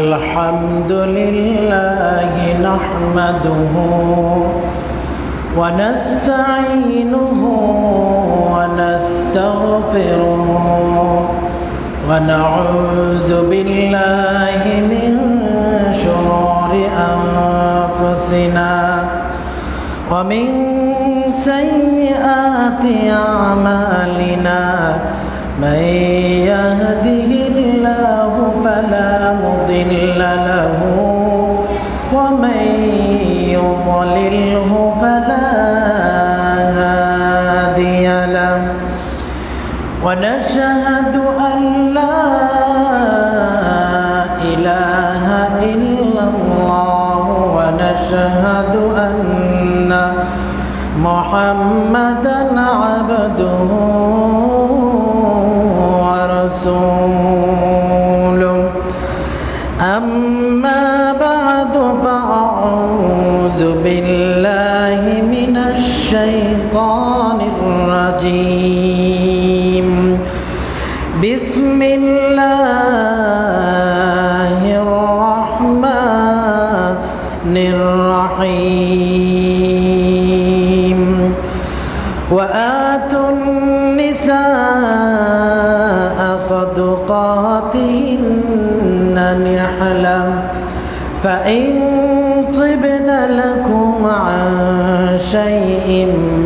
الحمد لله نحمده ونستعينه ونستغفره ونعوذ بالله من شرور أنفسنا ومن سيئات أعمالنا من يهده الله فلا مضل له ومن يضلله فلا هادي له ونشهد أن لا إله إلا الله ونشهد أن محمدًا عبده ورسوله أما بعد فأعوذ بالله من الشيطان الرجيم بسم الله الرحمن الرحيم وآتوا النساء صدقاتهن نحلة فإن طبن لكم عن شيء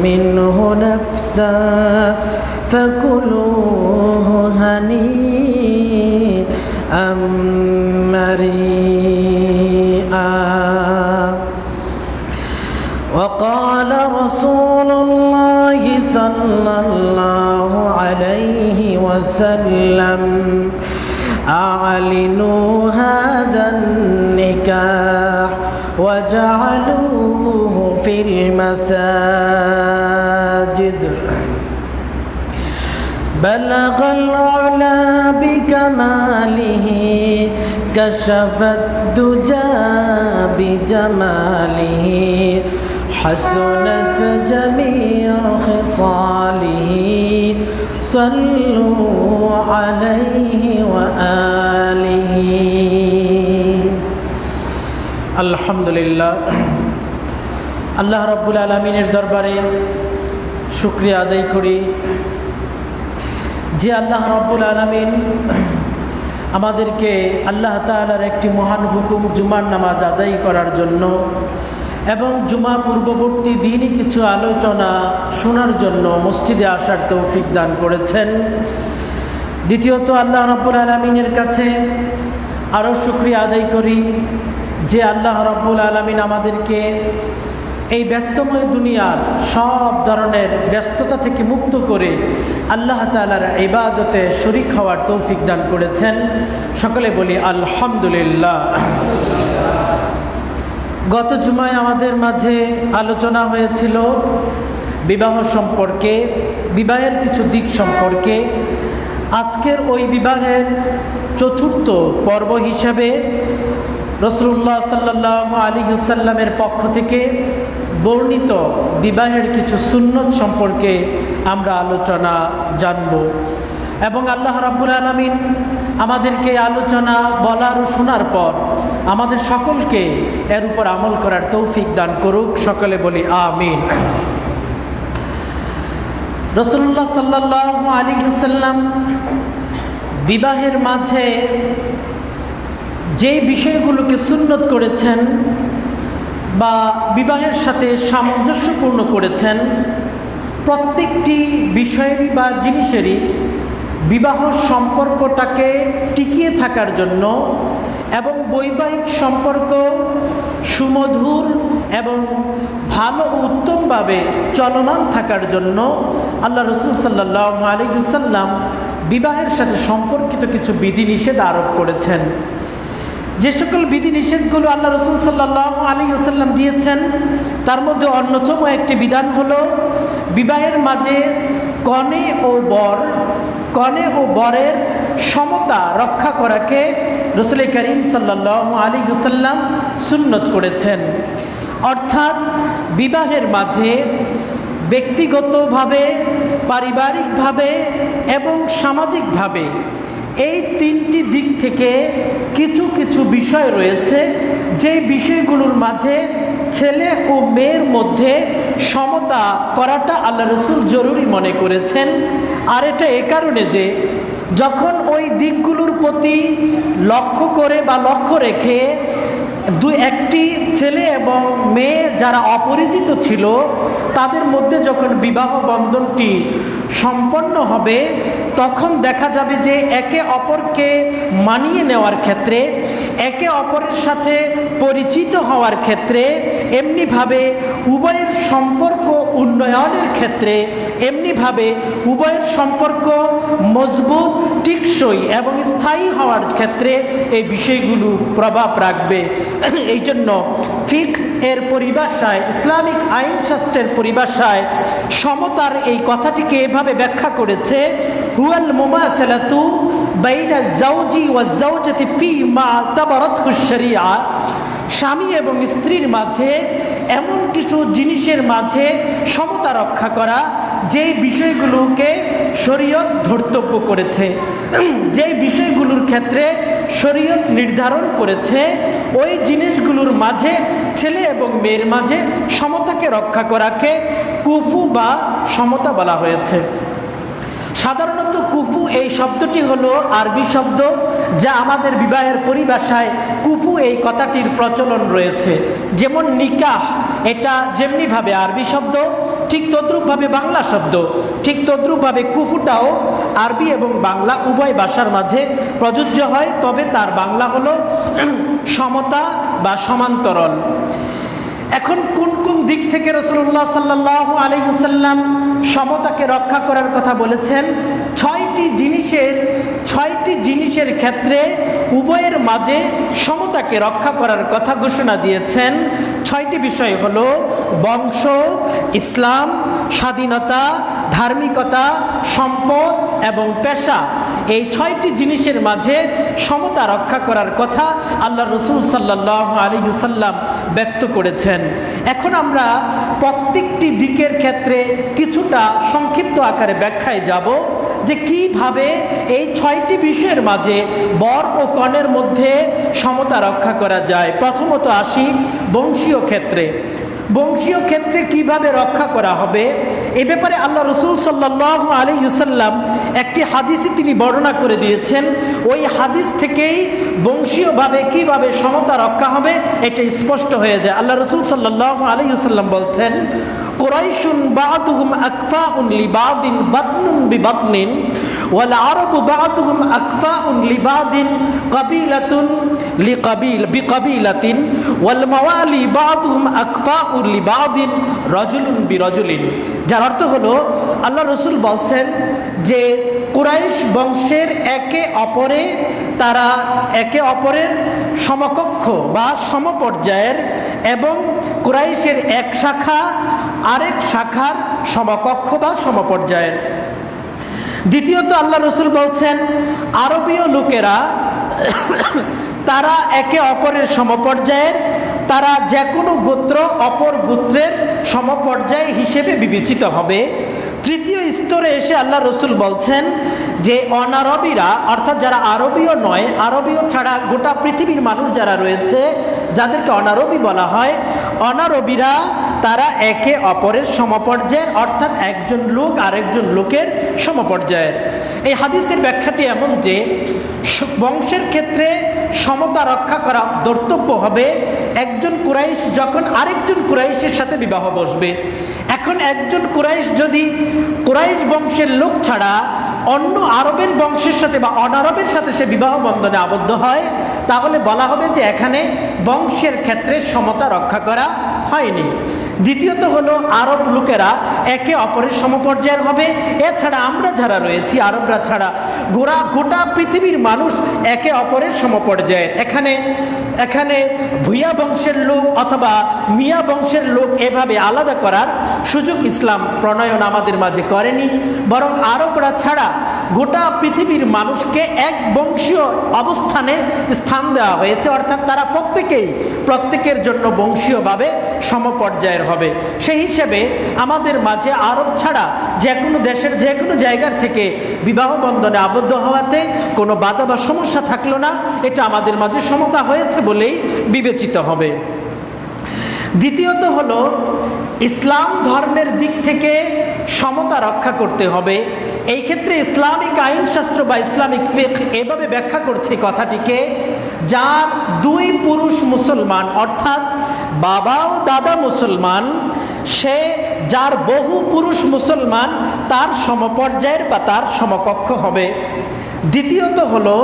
منه نفسا فكلوه هنيئا مريئا وقال رسول الله صلى الله عليه وسلم أعلنوا هذا النكاح وجعلوه في المساجد بلغ العلا بكماله كشف الدجى بجماله حسنت جميع خصاله صلوا عليه وآله الحمد لله আল্লাহ রাব্বুল আলামিনের দরবারে শুকরিয়া আদায় করি যে আল্লাহ রাব্বুল আলামিন আমাদেরকে আল্লাহ তাআলার একটি মহান হুকুম জুমার নামাজ আদায় করার জন্য এবং জুমা পূর্ববর্তী দিনই কিছু আলোচনা শোনার জন্য মসজিদে আসার তৌফিক দান করেছেন। দ্বিতীয়ত আল্লাহ রাব্বুল আলামিনের কাছে আরও শুকরিয়া আদায় করি যে আল্লাহ রাব্বুল আলামিন আমাদেরকে এই ব্যস্তময় দুনিয়ার সব ধরনের ব্যস্ততা থেকে মুক্ত করে আল্লাহ তাআলার ইবাদতে শরীক হওয়ার তৌফিক দান করেছেন। সকলে বলি আলহামদুলিল্লাহ। গত জুমায় আমাদের মাঝে আলোচনা হয়েছিল বিবাহ সম্পর্কে, বিবাহের কিছু দিক সম্পর্কে। আজকের ওই বিবাহের চতুর্থ পর্ব হিসাবে রাসূলুল্লাহ সাল্লাল্লাহু আলাইহি ওয়াসাল্লামের পক্ষ থেকে বর্ণিত বিবাহের কিছু সুন্নত সম্পর্কে আমরা আলোচনা জানব এবং আল্লাহ রাব্বুল আলামিন আমাদেরকে আলোচনা বলার ও শোনার পর আমাদের সকলকে এর উপর আমল করার তৌফিক দান করুক। সকলে বলি আমিন। রাসূলুল্লাহ সাল্লাল্লাহু আলাইহি ওয়াসাল্লাম বিবাহের মাঝে যে বিষয়গুলোকে সুন্নত করেছেন বা বিবাহের সাথে সামঞ্জস্যপূর্ণ করেছেন, প্রত্যেকটি বিষয়েরই বা জিনিসেরই বিবাহ সম্পর্কটাকে টিকিয়ে থাকার জন্য এবং বৈবাহিক সম্পর্ক সুমধুর এবং ভালো উত্তমভাবে চলমান থাকার জন্য আল্লাহ রাসূল সাল্লাল্লাহু আলাইহি ওয়াসাল্লাম বিবাহের সাথে সম্পর্কিত কিছু বিধিনিষেধ আরোপ করেছেন। যে সকল বিধিনিষেধগুলো আল্লাহ রাসূল সাল্লাল্লাহু আলাইহি ওয়াসাল্লাম দিয়েছেন তার মধ্যে অন্যতম একটি বিধান হলো বিবাহের মাঝে কনে ও বরের সমতা রক্ষা করাকে রাসূল করিম সাল্লাল্লাহু আলাইহি ওয়াসাল্লাম সুন্নত করেছেন। অর্থাৎ বিবাহের মাঝে ব্যক্তিগতভাবে, পারিবারিকভাবে এবং সামাজিকভাবে এই তিনটি দিক থেকে কিছু কিছু বিষয় রয়েছে যে বিষয়গুলোর মাঝে ছেলে ও মেয়ের মধ্যে সমতা করাটা আল্লাহ রসুল জরুরি মনে করেছেন। আর এটা এ কারণে যে যখন ওই দিকগুলোর প্রতি লক্ষ্য করে বা লক্ষ্য রেখে একটি ছেলে এবং মেয়ে যারা অপরিচিত ছিল তাদের মধ্যে যখন বিবাহ বন্ধনটি সম্পন্ন হবে, তখন দেখা যাবে যে একে অপরকে মানিয়ে নেওয়ার ক্ষেত্রে, একে অপরের সাথে পরিচিত হওয়ার ক্ষেত্রে, এমনিভাবে উভয়ের সম্পর্ক উন্নয়নের ক্ষেত্রে, এমনিভাবে উভয়ের সম্পর্ক মজবুত, টেকসই এবং স্থায়ী হওয়ার ক্ষেত্রে এই বিষয়গুলো প্রভাব রাখবে। এই জন্য ফিকহ এর পরিভাষায়, ইসলামিক আইনশাস্ত্রের পরিভাষায় সমতার এই কথাটিকে এভাবে ব্যাখ্যা করেছে, হুয়াল মুমাসালাতু বাইনা যাওজি ওয়া যাওজাতি ফীমা তাবারাতহু শরিয়া। স্বামী এবং স্ত্রীর মাঝে এমন কিছু জিনিসের মাঝে সমতা রক্ষা করা যেই বিষয়গুলোকে শরীয়ত ধর্তব্য করেছে, যেই বিষয়গুলোর ক্ষেত্রে শরীয়ত নির্ধারণ করেছে, ওই জিনিসগুলোর মাঝে ছেলে এবং মেয়ের মাঝে সমতাকে রক্ষা করাকে কুফু বা সমতা বলা হয়েছে। সাধারণত কুফু এই শব্দটি হলো আরবি শব্দ, যা আমাদের বিবাহের পরিভাষায় কুফু এই কথাটির প্রচলন রয়েছে। যেমন নিকাহ, এটা যেমনিভাবে আরবি শব্দ, ঠিক তদ্রূপভাবে বাংলা শব্দ, ঠিক তদ্রূপভাবে কুফুটাও আরবি এবং বাংলা উভয় ভাষার মাঝে প্রযোজ্য হয়, তবে তার বাংলা হলো সমতা বা সমান্তরাল। এখন কোন কোন দিক থেকে রাসূলুল্লাহ সাল্লাল্লাহু আলাইহি ওয়াসাল্লাম সমতাকে রক্ষা করার কথা বলেছেন? ছয়টি জিনিসের ক্ষেত্রে উভয়ের মাঝে সমতাকে রক্ষা করার কথা ঘোষণা দিয়েছেন। ছয়টি বিষয় হলো বংশ, ইসলাম, স্বাধীনতা, ধার্মিকতা, সম্পদ এবং পেশা। এই ছয়টি জিনিসের মাঝে সমতা রক্ষা করার কথা আল্লাহ রসুল সাল্লাল্লাহু আলাইহি ওয়াসাল্লাম ব্যক্ত করেছেন। এখন আমরা প্রত্যেকটি দিকের ক্ষেত্রে কিছুটা সংক্ষিপ্ত আকারে ব্যাখ্যায় যাব যে কিভাবে এই ছয়টি বিষয়ের মাঝে বর ও কনের মধ্যে সমতা রক্ষা করা যায়। প্রথমত আসি বংশীয় ক্ষেত্রে। বংশীয় ক্ষেত্রে কিভাবে রক্ষা করা হবে এ ব্যাপারে আল্লাহ রসুল সাল্লাল্লাহু আলাইহি ওয়াসাল্লাম একটি হাদিসে তিনি বর্ণনা করে দিয়েছেন। ওই হাদিস থেকেই বংশীয়ভাবে কিভাবে সমতা রক্ষা হবে এটা স্পষ্ট হয়ে যায়। আল্লাহ রসুল সাল্লাল্লাহু আলাইহি ওয়াসাল্লাম বলছেন, কুরাইশুন বা'দুহুম আকফাউন লিবাদিন বাতনুন বিবাতনিন ওয়াল আরাবু বা'দুহুম আকফাউন লিবাদিন কাবিলাতুন বিকাবিলাতিন ওয়াল মাওয়ালি বা'দুহুম আকফাউন লিবাদিন রাজুলুন বিরাজুলিন। যার অর্থ হলো আল্লাহ রসুল বলছেন যে কুরাইশ বংশের তারা একে অপরের সমকক্ষ বা সমপর্যায়ের, এবং কুরাইশের এক শাখা আরেক শাখার সমকক্ষ বা সমপর্যায়ের। দ্বিতীয়ত আল্লাহ রসুল বলছেন আরবীয় লোকেরা তারা একে অপরের সমপর্যায়ের, তারা যে কোনো গোত্র অপর গোত্রের সমপর্যায় হিসেবে বিবেচিত হবে। তৃতীয় স্তরে এসে আল্লাহ রসুল বলছেন যে অনারবীরা, অর্থাৎ যারা আরবীয় নয়, আরবীয় ছাড়া গোটা পৃথিবীর মানুষ যারা রয়েছে যাদেরকে অনারবী বলা হয়, অনারবীরা তারা একে অপরের সমপর্যায়ের, অর্থাৎ একজন লোক আরেকজন লোকের সমপর্যায়ের। এই হাদিসের ব্যাখ্যাটি এমন যে বংশের ক্ষেত্রে সমতা রক্ষা করা কর্তব্য হবে একজন কুরাইশ যখন আরেকজন কুরাইশের সাথে বিবাহ বসবে। এখন একজন কুরাইশ যদি কুরাইশ বংশের লোক ছাড়া অন্য আরবের বংশের সাথে বা অনারবের সাথে সে বিবাহ বন্ধনে আবদ্ধ হয়, তাহলে বলা হবে যে এখানে বংশের ক্ষেত্রে সমতা রক্ষা করা হয়নি। দ্বিতীয়ত হলো আরব লোকেরা একে অপরের সমপর্যায়ের হবে। এছাড়া আমরা যারা রয়েছি আরবরা ছাড়া গোটা পৃথিবীর মানুষ একে অপরের সমপর্যায়ের। এখানে ভূয়া বংশের লোক অথবা মিয়া বংশের লোক এভাবে আলাদা করার সুযোগ ইসলাম প্রণয়ন আমাদের মাঝে করেনি, বরং আরবরা ছাড়া গোটা পৃথিবীর মানুষকে এক বংশীয় অবস্থানে স্থান দেওয়া হয়েছে, অর্থাৎ তারা প্রত্যেকের জন্য বংশীয়ভাবে সমপর্যায়ের হবে। সেই হিসেবে আমাদের মাঝে আরব ছাড়া যে কোনো দেশের যে কোনো জায়গার থেকে বিবাহ বন্ধনে আবদ্ধ হওয়াতে কোনো বাধা বা সমস্যা থাকলো না, এটা আমাদের মাঝে সমতা হয়েছে বলেই বিবেচিত হবে। দ্বিতীয়ত হলো ইসলাম ধর্মের দিক থেকে সমতা রক্ষা করতে হবে। এই ক্ষেত্রে ইসলামিক আইনশাস্ত্র বা ইসলামিক ফিকহ এভাবে ব্যাখ্যা করছে কথাটিকে, যার দুই পুরুষ মুসলমান অর্থাৎ বাবা ও দাদা মুসলমান, সে যার বহু পুরুষ মুসলমান তার সমপর্যায়ের বা তার সমকক্ষ হবে। দ্বিতীয়ত হলো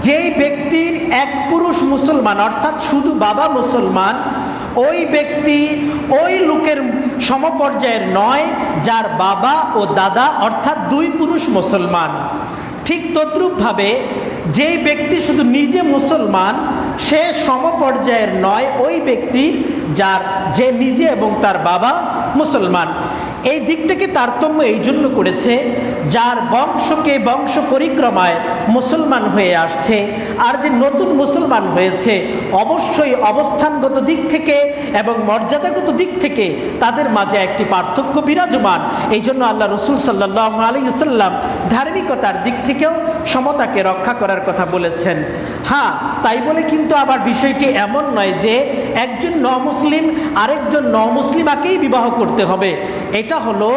যেই ব্যক্তির এক পুরুষ মুসলমান অর্থাৎ শুধু বাবা মুসলমান, ওই ব্যক্তি ওই লোকের সমপর্যায়ের নয় যার বাবা ও দাদা অর্থাৎ দুই পুরুষ মুসলমান। ঠিক তদ্রূপভাবে যেই ব্যক্তি শুধু নিজে মুসলমান, সে সমপর্যায়ের নয় ওই ব্যক্তির যে নিজে এবং তার বাবা মুসলমান। এই দিকটাকে তারতম্য এই জন্য করেছে, যার বংশ পরিক্রমায় মুসলমান হয়ে আসছে আর যে নতুন মুসলমান হয়েছে, অবশ্যই অবস্থানগত দিক থেকে এবং মর্যাদাগত দিক থেকে তাদের মাঝে একটি পার্থক্য বিরাজমান। এই জন্য আল্লাহ রসুল সাল্লাল্লাহু আলাইহি ওয়াসাল্লাম ধার্মিকতার দিক থেকেও সমতাকে রক্ষা করার কথা বলেছেন। হ্যাঁ, তাই বলে কিন্তু আবার বিষয়টি এমন নয় যে একজন মুসলিম আরেকজন মুসলিমাকেই বিবাহ করতে হবে। এটা হলো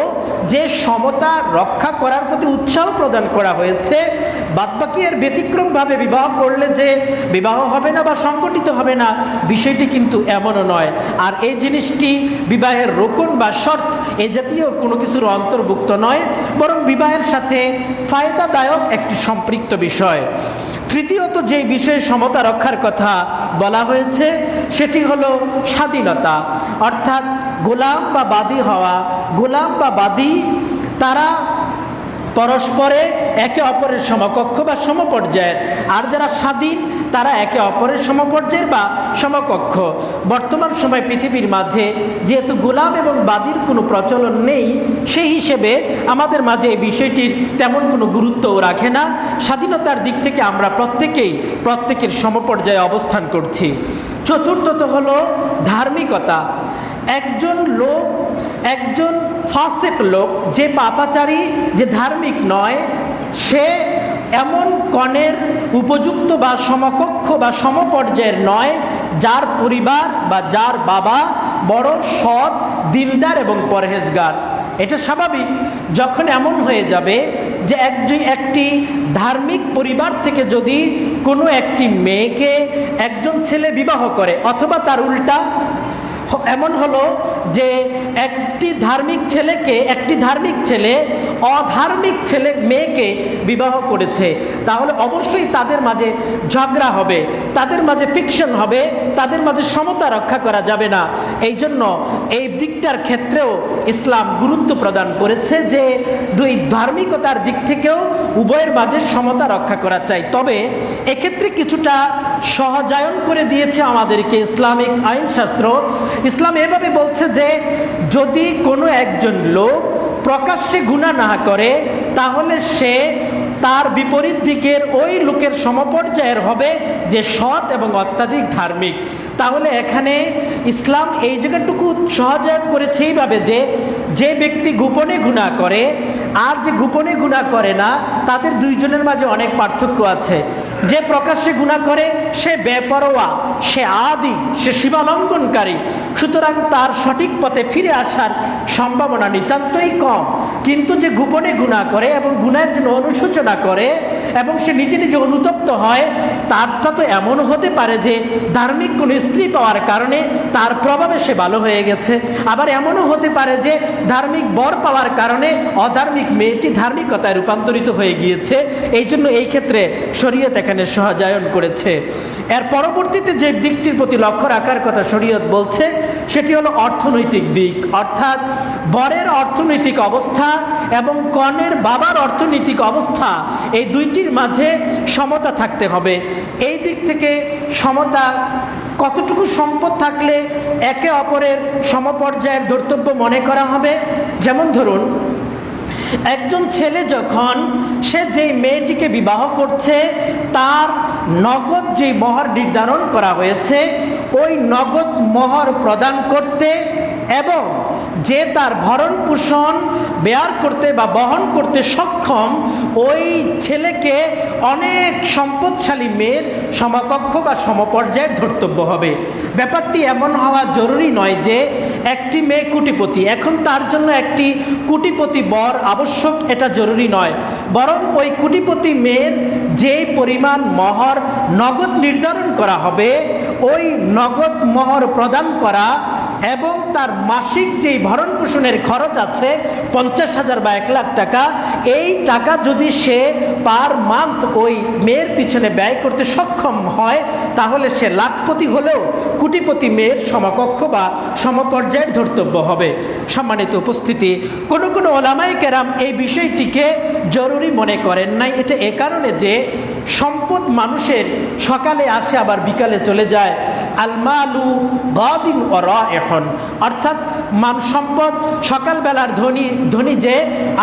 যে সমতা রক্ষা করার প্রতি উৎসাহ প্রদান করা হয়েছে, বাদবাকি এর ব্যতিক্রমভাবে বিবাহ করলে যে বিবাহ হবে না বা সংগঠিত হবে না, বিষয়টি কিন্তু এমনও নয়। আর এই জিনিসটি বিবাহের রোকন বা শর্ত এ জাতীয় কোনো কিছুর অন্তর্ভুক্ত নয়, বরং বিবাহের সাথে ফায়দাদায়ক একটি সম্পৃক্ত বিষয়। তৃতীয়ত যে বিষয়ে সমতা রক্ষার কথা বলা হয়েছে সেটি হলো স্বাধীনতা, অর্থাৎ গোলাম বা বাদী হওয়া। গোলাম বা বাদী তারা পরস্পরে একে অপরের সমকক্ষ বা সমপর্যায়ের, আর যারা স্বাধীন তারা একে অপরের সমপর্যায়ের বা সমকক্ষ। বর্তমান সময় পৃথিবীর মাঝে যেহেতু গোলাম এবং বাদীর কোনো প্রচলন নেই, সেই হিসেবে আমাদের মাঝে এই বিষয়টির তেমন কোনো গুরুত্বও রাখে না। স্বাধীনতার দিক থেকে আমরা প্রত্যেকের সমপর্যায়ে অবস্থান করছি। চতুর্থত হলো ধার্মিকতা। একজন ফাসিক লোক, যে পাপাচারী, যে ধার্মিক নয়, সে এমন কনের উপযুক্ত বা সমকক্ষ বা সমপর্যায়ের নয় যার পরিবার বা যার বাবা বড় সৎ, দিলদার এবং পরহেজগার। এটা স্বাভাবিক। যখন এমন হয়ে যাবে যে একটি ধার্মিক পরিবার থেকে যদি কোনো একটি মেয়েকে একজন ছেলে বিবাহ করে, অথবা তার উল্টা এমন হলো যে একটি ধার্মিক ছেলে অধার্মিক মেয়েকে বিবাহ করেছে, তাহলে অবশ্যই তাদের মাঝে ঝগড়া হবে, তাদের মাঝে ফিকশন হবে, তাদের মাঝে সমতা রক্ষা করা যাবে না। এই জন্য এই দিকটার ক্ষেত্রেও ইসলাম গুরুত্ব প্রদান করেছে যে দুই ধার্মিকতার দিক থেকেও উভয়ের মাঝে সমতা রক্ষা করা চাই। তবে এক্ষেত্রে কিছুটা সহজায়ন করে দিয়েছে আমাদেরকে ইসলামিক আইনশাস্ত্র। ইসলাম এভাবে বলছে যে যদি কোনো একজন লোক প্রকাশ্যে গুনাহ না করে, তাহলে সে তার বিপরীত দিকের ওই লোকের সমপর্যায়ের হবে যে সৎ এবং অত্যাধিক ধার্মিক। তাহলে এখানে ইসলাম এই জায়গাটুকু সহজায়ন করেছে এইভাবে যে ব্যক্তি গোপনে গুনাহ করে আর যে গোপনে গুনাহ করে না, তাদের দুইজনের মাঝে অনেক পার্থক্য আছে। যে প্রকাশ্যে গুনাহ করে সে বেপরোয়া, সে আদি, সে সীমালঙ্ঘনকারী, সুতরাং তার সঠিক পথে ফিরে আসার সম্ভাবনা নিতান্তই কম। কিন্তু যে গোপনে গুনাহ করে এবং গুনাহের জন্য অনুশোচনা করে এবং সে নিজে নিজে অনুতপ্ত হয়, তারটা তো এমন হতে পারে যে ধার্মিক কোনো স্ত্রী পাওয়ার কারণে তার প্রভাবে সে ভালো হয়ে গেছে, আবার এমনও হতে পারে যে ধার্মিক বর পাওয়ার কারণে অধার্মিক মেয়েটি ধার্মিকতায় রূপান্তরিত হয়ে গিয়েছে। এই জন্য এই ক্ষেত্রে শরীয়ত এখানে সহজায়ন করেছে। এর পরবর্তীতে যে দিকটির প্রতি লক্ষ্য রাখার কথা শরীয়ত বলছে সেটি হলো অর্থনৈতিক দিক, অর্থাৎ বরের অর্থনৈতিক অবস্থা এবং কনের বাবার অর্থনৈতিক অবস্থা, এই দুইটির মাঝে সমতা থাকতে হবে। এই দিক থেকে সমতা কতটুকু সম্পদ থাকলে একে অপরের সমপর্যায়ের ধর্তব্য মনে করা হবে। যেমন ধরুন, একজন ছেলে যখন সে যেই মেয়েটিকে বিবাহ করছে তার নগদ যেই মহর নির্ধারণ করা হয়েছে, ওই নগদ মহর প্রদান করতে এবং যে তার ভরণ পোষণ বেয়ার করতে বা বহন করতে সক্ষম, ওই ছেলেকে অনেক সম্পদশালী মেয়ের সমকক্ষ বা সমপর্যায়ের ধর্তব্য হবে। ব্যাপারটি এমন হওয়া জরুরি নয় যে একটি মেয়ে কোটিপতি, এখন তার জন্য একটি কোটিপতি বর আবশ্যক, এটা জরুরি নয়। বরং ওই কোটিপতি মেয়ের যে পরিমাণ মহর নগদ নির্ধারণ করা হবে, ওই নগদ মহর প্রদান করা এবং তার মাসিক যেই ভরণ পোষণের খরচ আছে 50,000 বা 1 লাখ টাকা, এই টাকা যদি সে পার মান্থ ওই মেয়ের পিছনে ব্যয় করতে সক্ষম হয়, তাহলে সে লাখপতি হলেও কোটিপতি মেয়ের সমকক্ষ বা সমপর্যায়ের ধর্তব্য হবে। সম্মানিত উপস্থিতি, কোনো কোনো ওলামায়ে কেরাম এই বিষয়টিকে জরুরি মনে করেন নাই। এটা এ কারণে যে সম্পদ মানুষের সকালে আসে আবার বিকালে চলে যায়। আলমালু গাদিন ওয়া রাইহুন, অর্থাৎ সম্পদ সকালবেলার ধনী যে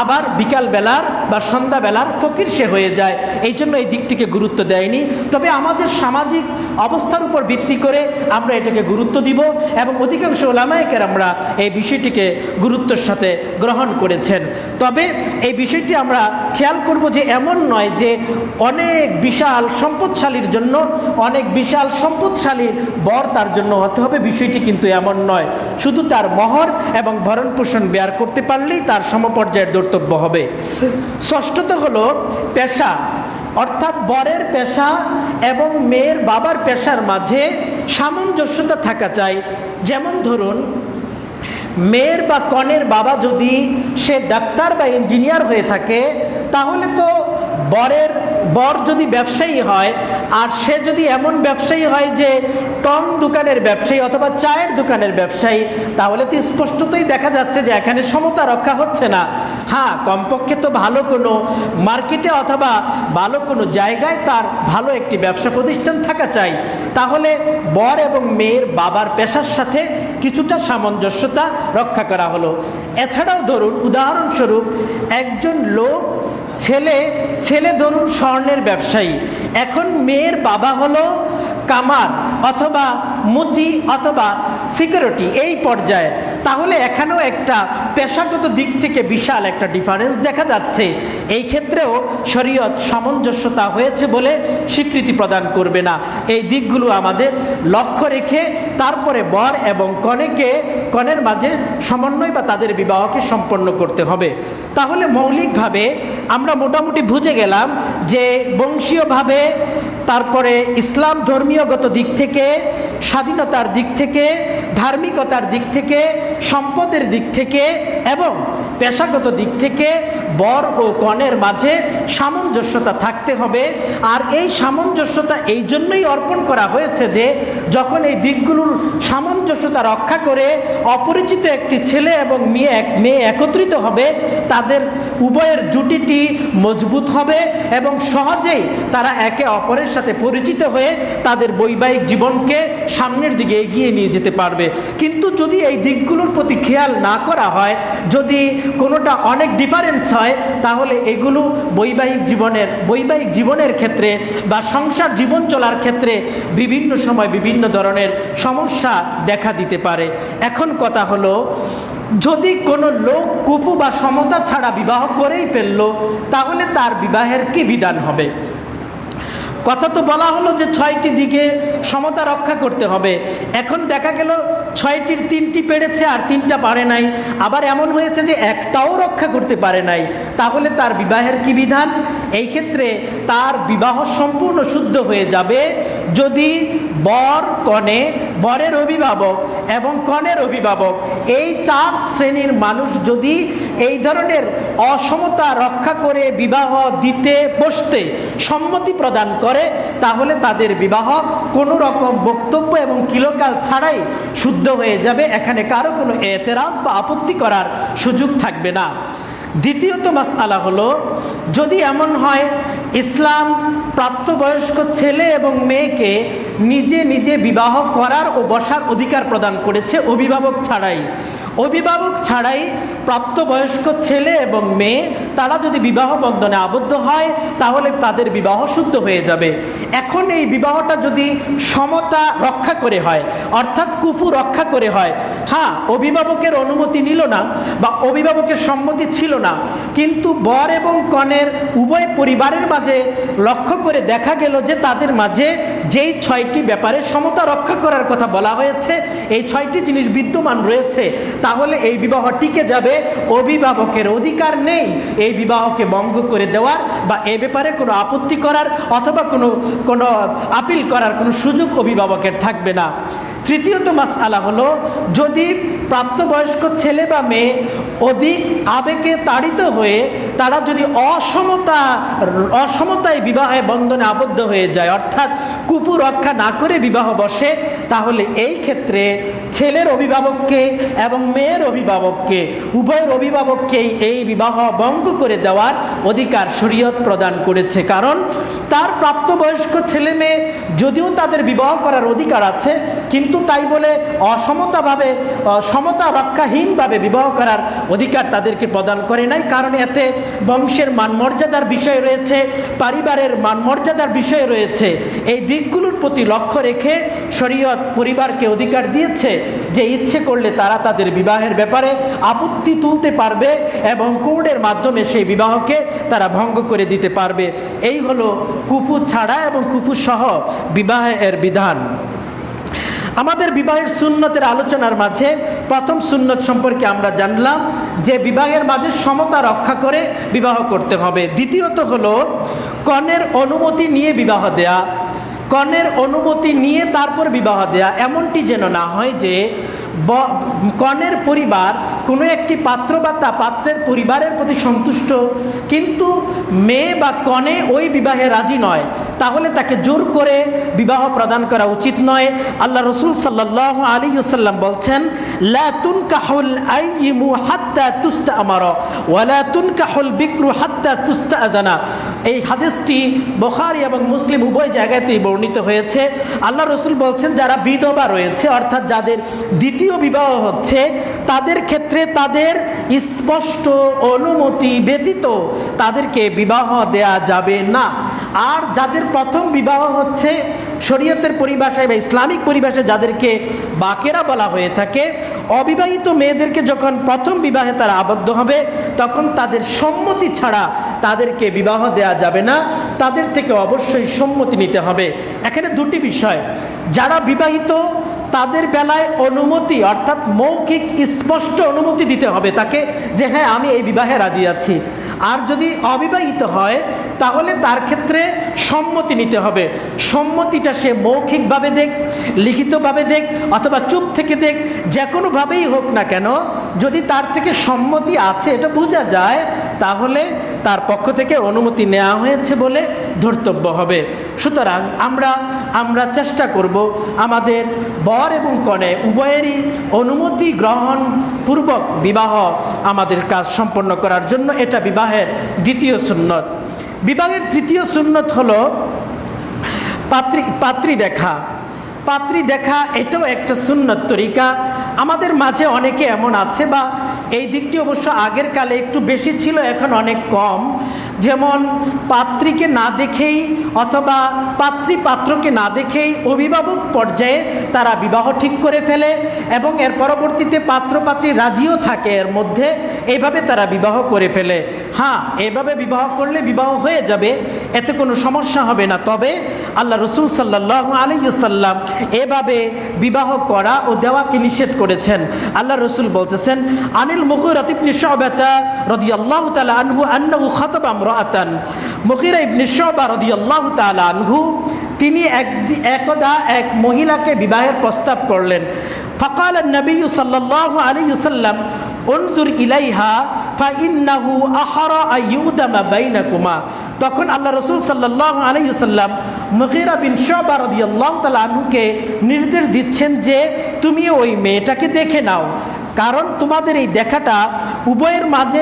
আবার বিকালবেলার বা সন্ধ্যাবেলার ফকির সে হয়ে যায়। এই জন্য এই দিকটিকে গুরুত্ব দেয়নি। তবে আমাদের সামাজিক অবস্থার উপর ভিত্তি করে আমরা এটাকে গুরুত্ব দিব এবং অধিকাংশ ওলামায়ে কেরামরা এই বিষয়টিকে গুরুত্বের সাথে গ্রহণ করেছেন। তবে এই বিষয়টি আমরা খেয়াল করব যে এমন নয় যে অনেক বিশাল সম্পদশালীর জন্য অনেক বিশাল সম্পদশালীর বর তার জন্য হতে হবে, বিষয়টি কিন্তু এমন নয়। শুধু তার মহর এবং ভরণ পোষণ বেয়ার করতে পারলেই তার সমপর্যায়ের ধর্তব্য হবে। ষষ্ঠত হলো পেশা, অর্থাৎ বরের পেশা এবং মেয়ের বাবার পেশার মাঝে সামঞ্জস্যতা থাকা চাই। যেমন ধরুন, মেয়ের বা কনের বাবা যদি সে ডাক্তার বা ইঞ্জিনিয়ার হয়ে থাকে, তাহলে তো বর যদি ব্যবসায়ী হয় আর সে যদি এমন ব্যবসায়ী হয় যে টং দোকানের ব্যবসায়ী অথবা চায়ের দোকানের ব্যবসায়ী, তাহলে তো স্পষ্টতই দেখা যাচ্ছে যে এখানে সমতা রক্ষা হচ্ছে না। হ্যাঁ, কমপক্ষে তো ভালো কোনো মার্কেটে অথবা ভালো কোনো জায়গায় তার ভালো একটি ব্যবসা প্রতিষ্ঠান থাকা চাই। তাহলে বর এবং মেয়ের বাবার পেশার সাথে কিছুটা সামঞ্জস্যতা রক্ষা করা হলো। এছাড়াও ধরুন, উদাহরণস্বরূপ একজন লোক ছেলে ধরুন স্বর্ণের ব্যবসায়ী, এখন মেয়ের বাবা হলো কামার অথবা মুচি অথবা সিকিউরিটি এই পর্যায়ে, তাহলে এখানেও একটা পেশাগত দিক থেকে বিশাল একটা ডিফারেন্স দেখা যাচ্ছে। এই ক্ষেত্রেও শরীয়ত সামঞ্জস্যতা হয়েছে বলে স্বীকৃতি প্রদান করবে না। এই দিকগুলো আমাদের লক্ষ্য রেখে তারপরে বর এবং কনের মাঝে সমন্বয় বা তাদের বিবাহকে সম্পন্ন করতে হবে। তাহলে মৌলিকভাবে আমরা মোটামুটি বুঝে গেলাম যে বংশীয়ভাবে, তারপরে ইসলাম ধর্মীয়গত দিক থেকে, স্বাধীনতার দিক থেকে, ধার্মিকতার দিক থেকে, সম্পদের দিক থেকে এবং পেশাগত দিক থেকে বর ও কনের মাঝে সামঞ্জস্যতা থাকতে হবে। আর এই সামঞ্জস্যতা এই জন্যই অর্পণ করা হয়েছে যে যখন এই দিকগুলোর সামঞ্জস্যতা রক্ষা করে অপরিচিত একটি ছেলে এবং মেয়ে একত্রিত হবে, তাদের উভয়ের জুটিটি মজবুত হবে এবং সহজেই তারা একে অপরের সাথে পরিচিত হয়ে তাদের বৈবাহিক জীবনকে সামনের দিকে এগিয়ে নিয়ে যেতে পারবে। কিন্তু যদি এই দিকগুলোর প্রতি খেয়াল না করা হয়, যদি কোনোটা অনেক ডিফারেন্স হয়, তাহলে এগুলো বৈবাহিক জীবনের ক্ষেত্রে বা সংসার জীবন চলার ক্ষেত্রে বিভিন্ন সময় বিভিন্ন ধরনের সমস্যা দেখা দিতে পারে। এখন কথা হলো, যদি কোনো লোক কুফু বা সমতা ছাড়া বিবাহ করেই ফেললো, তাহলে তার বিবাহের কি বিধান হবে? কথা তো বলা হলো যে 6টি দিকে সমতা রক্ষা করতে হবে। এখন দেখা গেল 6টির 3টি পেরেছে আর 3টা পারে নাই, আবার এমন হয়েছে যে একটাও রক্ষা করতে পারে নাই, তাহলে তার বিবাহের কি বিধান? এই ক্ষেত্রে তার বিবাহ সম্পূর্ণ শুদ্ধ হয়ে যাবে যদি বরের অভিভাবক এবং কনের অভিভাবক এই 4 শ্রেণীর মানুষ যদি এই ধরনের অসমতা রক্ষা করে বিবাহ দিতে বসতে সম্মতি প্রদান করে, তাহলে তাদের বিবাহ কোনো রকম বক্তব্য এবং কিলোকাল ছাড়াই শুদ্ধ হয়ে যাবে। এখানে কারো কোনো এতেরাজ বা আপত্তি করার সুযোগ থাকবে না। দ্বিতীয়ত মাসআলা হলো, যদি এমন হয় ইসলাম প্রাপ্তবয়স্ক ছেলে এবং মেয়েকে নিজে নিজে বিবাহ করার ও বসার অধিকার প্রদান করেছে অভিভাবক ছাড়াই, অভিভাবক ছাড়াই প্রাপ্তবয়স্ক ছেলে এবং মেয়ে তারা যদি বিবাহ বন্ধনে আবদ্ধ হয় তাহলে তাদের বিবাহ শুদ্ধ হয়ে যাবে। এখন এই বিবাহটা যদি সমতা রক্ষা করে হয়, অর্থাৎ কুফু রক্ষা করে হয়, হ্যাঁ অভিভাবকের অনুমতি নিল না বা অভিভাবকের সম্মতি ছিল না, কিন্তু বর এবং কনের উভয় পরিবারের মাঝে লক্ষ্য করে দেখা গেল যে তাদের মাঝে যেই 6টি ব্যাপারে সমতা রক্ষা করার কথা বলা হয়েছে, এই 6টি জিনিস বিদ্যমান রয়েছে, তাহলে এই বিবাহ টিকে যাবে। অভিভাবকের অধিকার নেই এই বিবাহকে ভঙ্গ করে দেওয়ার বা এ ব্যাপারে কোনো আপত্তি করার অথবা কোনো আপিল করার কোনো সুযোগ অভিভাবকের থাকবে না। তৃতীয়ত মাসআলা হলো, যদি প্রাপ্তবয়স্ক ছেলে বা মেয়ে অধিক আবেগে তাড়িত হয়ে তারা যদি অসমতায় বিবাহে বন্ধনে আবদ্ধ হয়ে যায়, অর্থাৎ কুফু রক্ষা না করে বিবাহ বসে, তাহলে এই ক্ষেত্রে ছেলের অভিভাবককে এবং মেয়ের অভিভাবককে উভয়ের অভিভাবককেই এই বিবাহ ভঙ্গ করে দেওয়ার অধিকার শরীয়ত প্রদান করেছে। কারণ তার প্রাপ্তবয়স্ক ছেলে মেয়ে যদিও তাদের বিবাহ করার অধিকার আছে, কিন্তু তাই বলে সমতা রক্ষাহীনভাবে বিবাহ করার অধিকার তাদেরকে প্রদান করে নাই। কারণ এতে বংশের মানমর্যাদার বিষয় রয়েছে, পারিবারের মানমর্যাদার বিষয় রয়েছে। এই দিকগুলোর প্রতি লক্ষ্য রেখে শরীয়ত পরিবারকে অধিকার দিয়েছে যে ইচ্ছে করলে তারা তাদের বিবাহের ব্যাপারে আপত্তি তুলতে পারবে এবং কোর্টের মাধ্যমে সেই বিবাহকে তারা ভঙ্গ করে দিতে পারবে। এই হলো কুফু ছাড়া এবং কুফু সহ বিবাহের বিধান। আমাদের বিবাহের সুন্নতের আলোচনার মাঝে প্রথম সুন্নত সম্পর্কে আমরা জানলাম যে বিবাহের মাঝে সমতা রক্ষা করে বিবাহ করতে হবে। দ্বিতীয়ত হলো কনের অনুমতি নিয়ে বিবাহ দেয়া। কনের অনুমতি নিয়ে তারপর বিবাহ দেয়া, এমনটি যেন না হয় যে কনের পরিবার কোনো একটি পাত্র বা তা পাত্রের পরিবারের প্রতি সন্তুষ্ট, কিন্তু মেয়ে বা কনে ওই বিবাহে রাজি নয়, তাহলে তাকে জোর করে বিবাহ প্রদান করা উচিত নয়। আল্লাহ রসুল সাল্লাল্লাহু আলাইহি ওয়াসাল্লাম বলছেন, লা তুনকাহুল আইয়িমু হাত্তা তুস্তামারা ওয়া লা তুনকাহুল বিকরু হাত্তা তুস্তাআযানা। এই হাদিসটি বুখারী এবং মুসলিম উভয় জায়গাতেই বর্ণিত হয়েছে। আল্লাহ রসুল বলছেন, যারা বিধবা রয়েছে, অর্থাৎ যাদের দ্বিতীয় বিবাহ হচ্ছে, তাদের ক্ষেত্রে তাদের স্পষ্ট অনুমতি ব্যতীত তাদেরকে বিবাহ দেয়া যাবে না। আর যাদের প্রথম বিবাহ হচ্ছে, শরীয়তের পরিভাষায় বা ইসলামিক পরিভাষায় যাদেরকে বাকেরা বলা হয়ে থাকে, অবিবাহিত মেয়েদেরকে যখন প্রথম বিবাহে তারা আবদ্ধ হবে তখন তাদের সম্মতি ছাড়া তাদেরকে বিবাহ দেয়া যাবে না, তাদের থেকে অবশ্যই সম্মতি নিতে হবে। এখানে দুটি বিষয়, যারা বিবাহিত তাদের বেলায় অনুমতি অর্থাৎ মৌখিক স্পষ্ট অনুমতি দিতে হবে তাকে যে হ্যাঁ আমি এই বিবাহে রাজি আছি। আর যদি অবিবাহিত হয় তাহলে তার ক্ষেত্রে সম্মতি নিতে হবে। সম্মতিটা সে মৌখিকভাবে দেখ, লিখিতভাবে দেখ অথবা চুপ থেকে দেখ, যে কোনোভাবেই হোক না কেন, যদি তার থেকে সম্মতি আছে এটা বোঝা যায় তাহলে তার পক্ষ থেকে অনুমতি নেওয়া হয়েছে বলে ধর্তব্য হবে। সুতরাং আমরা চেষ্টা করব আমাদের বর এবং কনে উভয়েরই অনুমতি গ্রহণ পূর্বক বিবাহ আমাদের কাজ সম্পন্ন করার জন্য। এটা বিবাহের দ্বিতীয় সুন্নত। বিবাহের তৃতীয় সুন্নত হলো পাত্রী দেখা। পাত্রী দেখা এটাও একটা সুন্নত তরিকা। আমাদের মাঝে অনেকে এমন আছে, বা এই দিকটি অবশ্য আগের কালে একটু বেশি ছিল, এখন অনেক কম, যেমন পাত্রীকে না দেখেই অথবা পাত্রকে না দেখেই অভিভাবক পর্যায়ে তারা বিবাহ ঠিক করে ফেলে এবং এর পরবর্তীতে পাত্রী রাজিও থাকে এর মধ্যে, এইভাবে তারা বিবাহ করে ফেলে। হ্যাঁ, এভাবে বিবাহ করলে বিবাহ হয়ে যাবে, এতে কোনো সমস্যা হবে না। তবে আল্লাহ রসুল সাল্লাল্লাহু আলাইহি ওয়াসাল্লাম এভাবে বিবাহ করা ও দেওয়াকে নিষেধ করেছেন। আল্লাহ রসুল বলতেছেন, আনিল মুগীরা ইবনে শুবা রাদিয়াল্লাহু তাআলা আনহু আন্নাহু খাতাবা ইমরাআতান। মুগীরা ইবনে শুবা রাদিয়াল্লাহু তাআলা আনহু তিনি একদা এক মহিলাকে বিবাহের প্রস্তাব করলেন। ফাকাল নবী সাল্লাল্লাহু আলাইহি ওয়াসাল্লাম উনজুর ইলাইহা ফাইন্নাহু আহরা আইয়ুদামা বাইনাকুমা। তখন আল্লাহ রসুল সাল্লাল্লাহু আলাইহি ওয়াসাল্লাম মুগীরা বিন শুবা রাদিয়াল্লাহু তাআলা আনহুকে নির্দেশ দিচ্ছেন যে তুমি ওই মেয়েটাকে দেখে নাও, কারণ তোমাদের এই দেখাটা উভয়ের মাঝে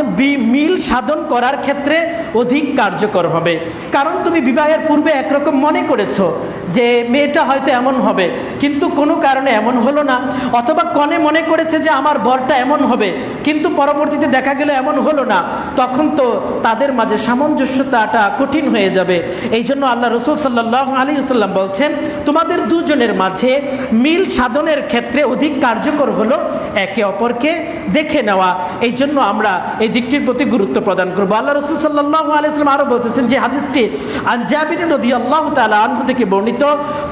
মিল সাধন করার ক্ষেত্রে অধিক কার্যকর হবে। কারণ তুমি বিবাহের পূর্বে একরকম মনে করেছো যে মেয়েটা হয়তো এমন হবে, কিন্তু কোনো কারণে এমন হলো না, অথবা কনে মনে করেছে যে আমার বরটা এমন হবে, কিন্তু পরবর্তীতে দেখা গেল এমন হলো না, তখন তো তাদের মাঝে সামঞ্জস্যতাটা কঠিন হয়ে যাবে। এই জন্য আল্লাহ রসুল সাল্লাল্লাহু আলাইহি ওয়াসাল্লাম বলছেন, তোমাদের দুজনের মাঝে মিল সাধনের ক্ষেত্রে অধিক কার্যকর হলো একে অপরকে দেখে নেওয়া। এই জন্য আমরা এই দিকটির প্রতি গুরুত্ব প্রদান করব। আল্লাহ রসুল সাল্লাল্লাহু আলাইহি ওয়াসাল্লাম আরও বলতেছেন, যে হাদিসটি আন জাবির রাদিয়াল্লাহু তাআলা আনহু থেকে বর্ণিত,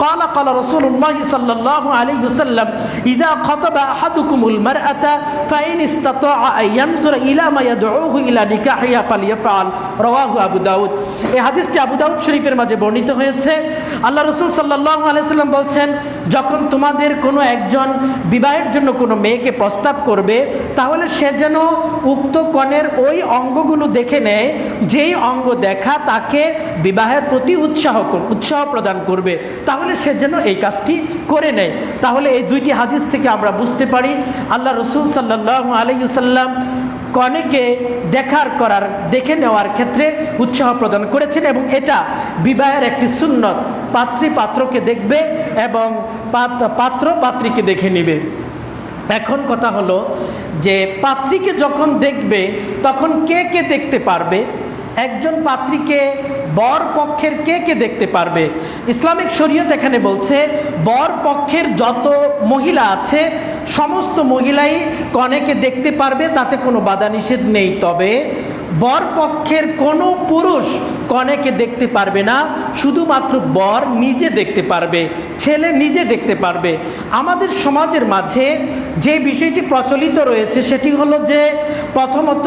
ক্বালা ক্বালা রাসূলুল্লাহ সাল্লাল্লাহু আলাইহি ওয়াসাল্লাম, ইযা খাতাবা আহাদুকুমুল মারআতা ফাইন ইসতাতাআ আন ইয়ানজুরা ইলা মা ইয়াদউহু ইলা নিকাহিহা ফালইয়াফআল, রাওয়াহু আবু দাউদ। এই হাদিসটি আবু দাউদ শরীফের মাঝে বর্ণিত হয়েছে। আল্লাহ রসুল সাল্লাল্লাহু আলাইহি ওয়াসাল্লাম বলছেন, যখন তোমাদের কোনো একজন বিবাহের জন্য কোনো মেয়েকে প্রস্তাব করবে, তাহলে সে যেন উক্ত কনের ওই অঙ্গগুলো দেখে নেয় যেই অঙ্গ দেখা তাকে বিবাহের প্রতি উৎসাহ প্রদান করবে, তাহলে সে যেন এই কাজটি করে নেয়। তাহলে এই দুইটি হাদিস থেকে আমরা বুঝতে পারি আল্লাহ রসুল সাল্লাল্লাহু আলাইহি ওয়াসাল্লাম কনেকে দেখে নেওয়ার ক্ষেত্রে উৎসাহ প্রদান করেছেন, এবং এটা বিবাহের একটি সুন্নত। পাত্রী পাত্রকে দেখবে এবং পাত্র পাত্রীকে দেখে নেবে। এখন কথা হলো যে পাত্রীকে যখন দেখবে তখন কে কে দেখতে পারবে? একজন পাত্রীকে বর পক্ষের কে কে দেখতে পারবে? ইসলামিক শরীয়ত এখানে বলছে, বর পক্ষের যত মহিলা আছে সমস্ত মহিলাই কনেকে দেখতে পারবে, তাতে কোনো বাধা নিষেধ নেই। তবে বর পক্ষের কোনো পুরুষ কনেকে দেখতে পারবে না, শুধুমাত্র বর নিজে দেখতে পারবে, ছেলে নিজে দেখতে পারবে। আমাদের সমাজের মাঝে যে বিষয়টি প্রচলিত রয়েছে সেটি হলো যে, প্রথমত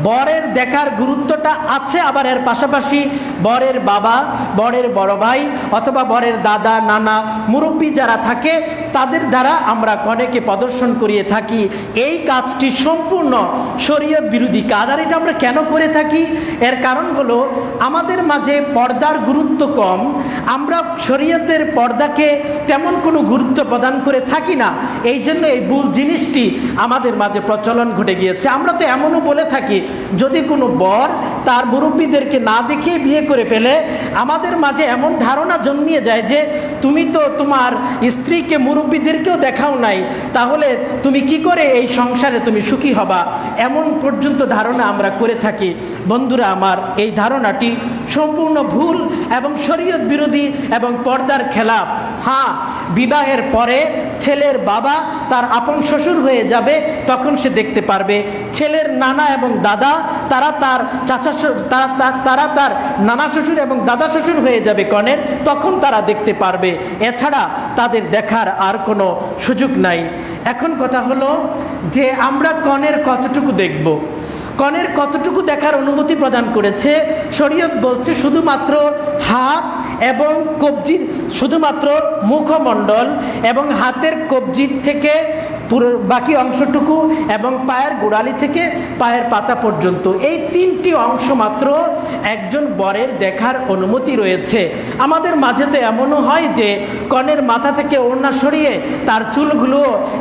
বরের দেখার গুরুত্বটা আছে, আবার এর পাশাপাশি বরের বাবা, বরের বড় ভাই অথবা বরের দাদা, নানা, মুরব্বী যারা থাকে তাদের দ্বারা আমরা কনেকে প্রদর্শন করিয়ে থাকি। এই কাজটি সম্পূর্ণ শরীয়ত বিরোধী কাজ। আর এটা আমরা কেন করে থাকি? এর কারণ হলো আমাদের মাঝে পর্দার গুরুত্ব কম, আমরা শরীয়তের পর্দাকে তেমন কোনো গুরুত্ব প্রদান করে থাকি না। এই জন্য এই ভুল জিনিসটি আমাদের মাঝে প্রচলন ঘটে গিয়েছে। আমরা তো এমনও বলে থাকি, যদি কোনো বর তার মুরব্বীদেরকে না দেখে বিয়ে করে ফেলে, আমাদের মাঝে এমন ধারণা জন্মিয়ে যায় যে তুমি তো তোমার স্ত্রীকে মুরব্বীদেরকেও দেখাও নাই, তাহলে তুমি কি করে এই সংসারে তুমি সুখী হবা, এমন পর্যন্ত ধারণা আমরা করে থাকি। বন্ধুরা আমার, এই ধারণাটি সম্পূর্ণ ভুল এবং শরীয়ত বিরোধী এবং পর্দার খেলাফ। হ্যাঁ, বিবাহের পরে ছেলের বাবা তার আপন শ্বশুর হয়ে যাবে, তখন সে দেখতে পারবে। ছেলের নানা এবং দাদা তারা তার তারা তার নানা শ্বশুর এবং দাদা শ্বশুর হয়ে যাবে কনের, তখন তারা দেখতে পারবে। এছাড়া তাদের দেখার আর কোনো সুযোগ নাই। এখন কথা হলো যে আমরা কনের কতটুকু দেখব, কনের কতটুকু দেখার অনুমতি প্রদান করেছে শরীয়ত বলছে, শুধুমাত্র হাত এবং কবজি, শুধুমাত্র মুখমণ্ডল এবং হাতের কবজি থেকে পুরো বাকি অংশটুকু এবং পায়ের গোড়ালি থেকে পায়ের পাতা পর্যন্ত, এই তিনটি অংশ মাত্র একজন বরের দেখার অনুমতি রয়েছে। আমাদের মাঝে তো এমনও হয় যে কনের মাথা থেকে ওড়না সরিয়ে তার চুলগুলো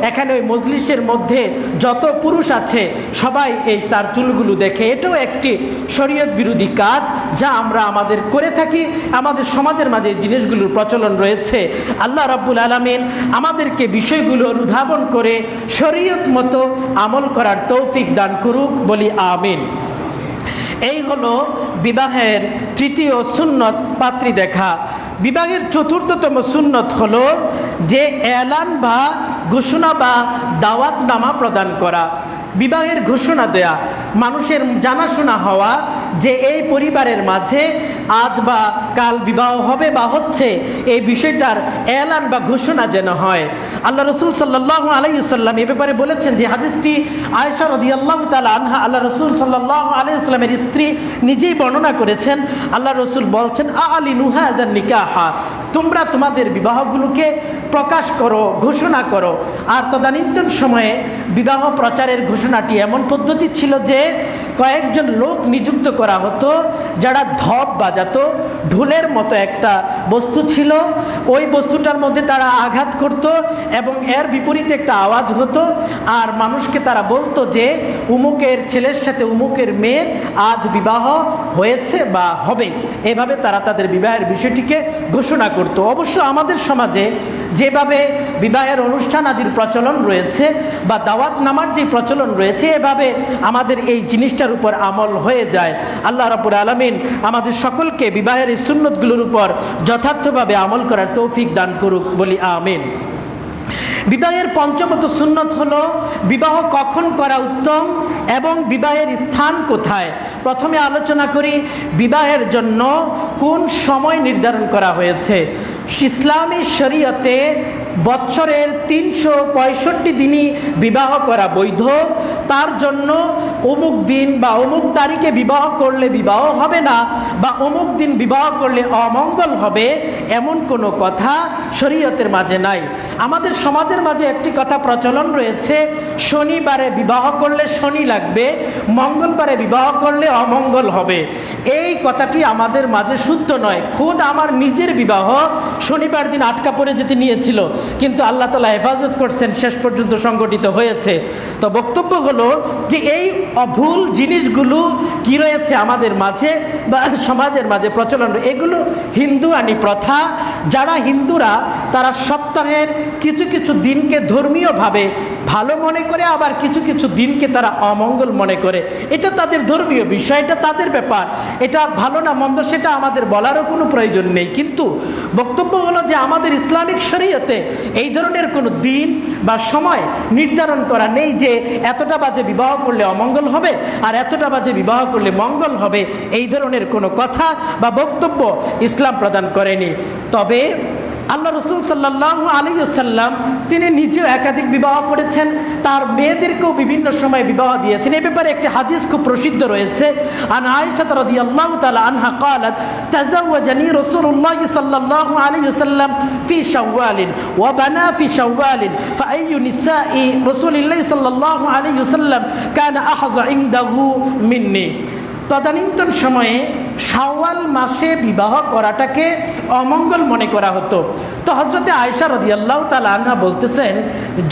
এখানে ওই মজলিসের মধ্যে যত পুরুষ আছে সবাই এই তার চুলগুলো দেখে। এটাও একটি শরীয়ত বিরোধী কাজ যা আমরা আমাদের করে থাকি। আমাদের সমাজের মাঝে এই জিনিসগুলোর প্রচলন রয়েছে। আল্লাহ রাব্বুল আলামিন আমাদেরকে বিষয়গুলো অনুধাবন করে শরীয়ত মতো আমল করার তৌফিক দান করুক, বলি আমিন। এই হলো বিবাহের তৃতীয় সুন্নত, পাত্রী দেখা। বিবাহের চতুর্থতম সুন্নত হলো যে এলান বা ঘোষণা বা দাওয়াতনামা প্রদান করা। বিবাহের ঘোষণা দেয়া, মানুষের জানাশোনা হওয়া যে এই পরিবারের মাঝে আজ বা কাল বিবাহ হবে বা হচ্ছে, এই বিষয়টার এলান বা ঘোষণা যেন হয়। আল্লাহ রসুল সাল্লাল্লাহু আলাইহি ওয়াসাল্লাম এ ব্যাপারে বলেছেন, যে হাদিসটি আয়েশা রাদিয়াল্লাহু তাআলা আনহা, আল্লাহ রসুল সাল্লাল্লাহু আলাইহি ওয়াসাল্লামের স্ত্রী নিজেই বর্ণনা করেছেন। আল্লাহ রসুল বলছেন, আলিনু হাযান নিকাহা, তোমরা তোমাদের বিবাহগুলোকে প্রকাশ করো, ঘোষণা করো। আর তদানীন্তন সময়ে বিবাহ প্রচারের ঘোষণাটি এমন পদ্ধতি ছিল যে কয়েকজন লোক নিযুক্ত করা হতো যারা ধপ বাজাতো, ঢোলের মতো একটা বস্তু ছিল, ওই বস্তুটার মধ্যে তারা আঘাত করত এবং এর বিপরীতে একটা আওয়াজ হতো, আর মানুষকে তারা বলতো যে উমুকের ছেলের সাথে উমুকের মেয়ে আজ বিবাহ হয়েছে বা হবে। এভাবে তারা তাদের বিবাহের বিষয়টিকে ঘোষণা করত। অবশ্য আমাদের সমাজে যেভাবে বিবাহের অনুষ্ঠান আদির প্রচলন রয়েছে বা দাওয়াত নামার যে প্রচলন রয়েছে, এভাবে আমাদের এই জিনিসটার উপর আমল হয়ে যায়। আল্লাহ রাব্বুল আলামিন আমাদের সকলকে বিবাহের এই সুন্নতগুলোর উপর যথার্থভাবে আমল করার তৌফিক দান করুক, বলি আমিন। বিবাহের পঞ্চমত সুন্নত হলো বিবাহ কখন করা উত্তম এবং বিবাহের স্থান কোথায়। প্রথমে আলোচনা করি বিবাহের জন্য কোন সময় নির্ধারণ করা হয়েছে। ইসলামী শরীয়তে বছরের 365 দিনই বিবাহ করা বৈধ। তার জন্য অমুক দিন বা অমুক তারিখে বিবাহ করলে বিবাহ হবে না বা অমুক দিন বিবাহ করলে অমঙ্গল হবে, এমন কোনো কথা শরীয়তের মাঝে নাই। আমাদের সমাজের মাঝে একটি কথা প্রচলন রয়েছে, শনিবারে বিবাহ করলে শনি লাগবে, মঙ্গলবারে বিবাহ করলে অমঙ্গল হবে। এই কথাটি আমাদের মাঝে শুদ্ধ নয়। খুদ আমার নিজের বিবাহ শনিবার দিন আটকা পড়ে যেতে নিয়েছিল, কিন্তু আল্লাহ তাআলা হেফাজত করছেন, শেষ পর্যন্ত সংগঠিত হয়েছে। তো বক্তব্য হলো যে এই অভুল জিনিসগুলো কি রয়েছে আমাদের মাঝে বা সমাজের মাঝে প্রচলন, এগুলো হিন্দুয়ানি প্রথা। যারা হিন্দুরা তারা সপ্তাহের কিছু কিছু দিনকে ধর্মীয়ভাবে ভালো মনে করে, আবার কিছু কিছু দিনকে তারা অমঙ্গল মনে করে। এটা তাদের ধর্মীয় বিষয়, এটা তাদের ব্যাপার। এটা ভালো না মন্দ সেটা আমাদের বলারও কোনো প্রয়োজন নেই। কিন্তু বক্তব্য হলো যে আমাদের ইসলামিক শরীয়তে এই ধরনের কোনো দিন বা সময় নির্ধারণ করা নেই যে এতটা বাজে বিবাহ করলে অমঙ্গল হবে আর এতটা বাজে বিবাহ করলে মঙ্গল হবে। এই ধরনের কোনো কথা বা বক্তব্য ইসলাম প্রদান করেনি। তবে আল্লাহ রসুল সাল্লাল্লাহু আলাইহি ওয়াসাল্লাম তিনি নিজেও একাধিক বিবাহ করেছেন, তার মেয়েদেরকেও বিভিন্ন সময় বিবাহ দিয়েছেন। এই ব্যাপারে একটি হাদিস খুব প্রসিদ্ধ রয়েছে, আন আয়েশা রাদিয়াল্লাহু তাআলা আনহা قالت تزوجني رسول الله صلى الله عليه وسلم في شوال وبنى في شوال فأي نساء رسول الله صلى الله عليه وسلم كان أحظى عنده مني। তদানীন্তন সময়ে শাওয়াল মাসে বিবাহ করাটাকে অমঙ্গল মনে করা হতো। তো হযরতে আয়েশা রাদিয়াল্লাহু তাআলা আনহা বলতেছেন,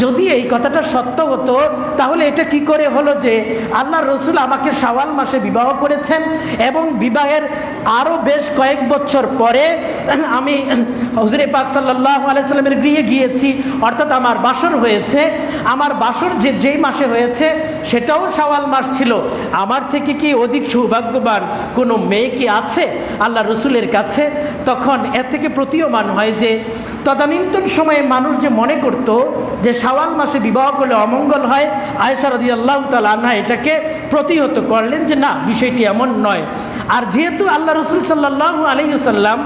যদি এই কথাটা সত্য হতো তাহলে এটা কি করে হলো যে আল্লাহর রসুল আমাকে শাওয়াল মাসে বিবাহ করেছেন এবং বিবাহের আরও বেশ কয়েক বছর পরে আমি হুজুরে পাক সাল্লাল্লাহু আলাইহি সাল্লামের গৃহে গিয়েছি, অর্থাৎ আমার বাসর হয়েছে। আমার বাসর যেই মাসে হয়েছে সেটাও শাওয়াল মাস ছিল। আমার থেকে কি অধিক সৌভাগ্যবান কোনো মেয়ে কি আছে আল্লাহ রসুলের কাছে? তখন এর থেকে প্রতীয়মান হয় যে তদানীন্তন সময়ে মানুষ যে মনে করত যে শাওয়াল মাসে বিবাহ করলে অমঙ্গল হয়, আয়েশা রাদিয়াল্লাহু তাআলা আনহা এটাকে প্রতিহত করলেন যে না, বিষয়টি এমন নয়। আর যেহেতু আল্লাহ রসুল সাল্লাল্লাহু আলাইহি ওয়াসাল্লাম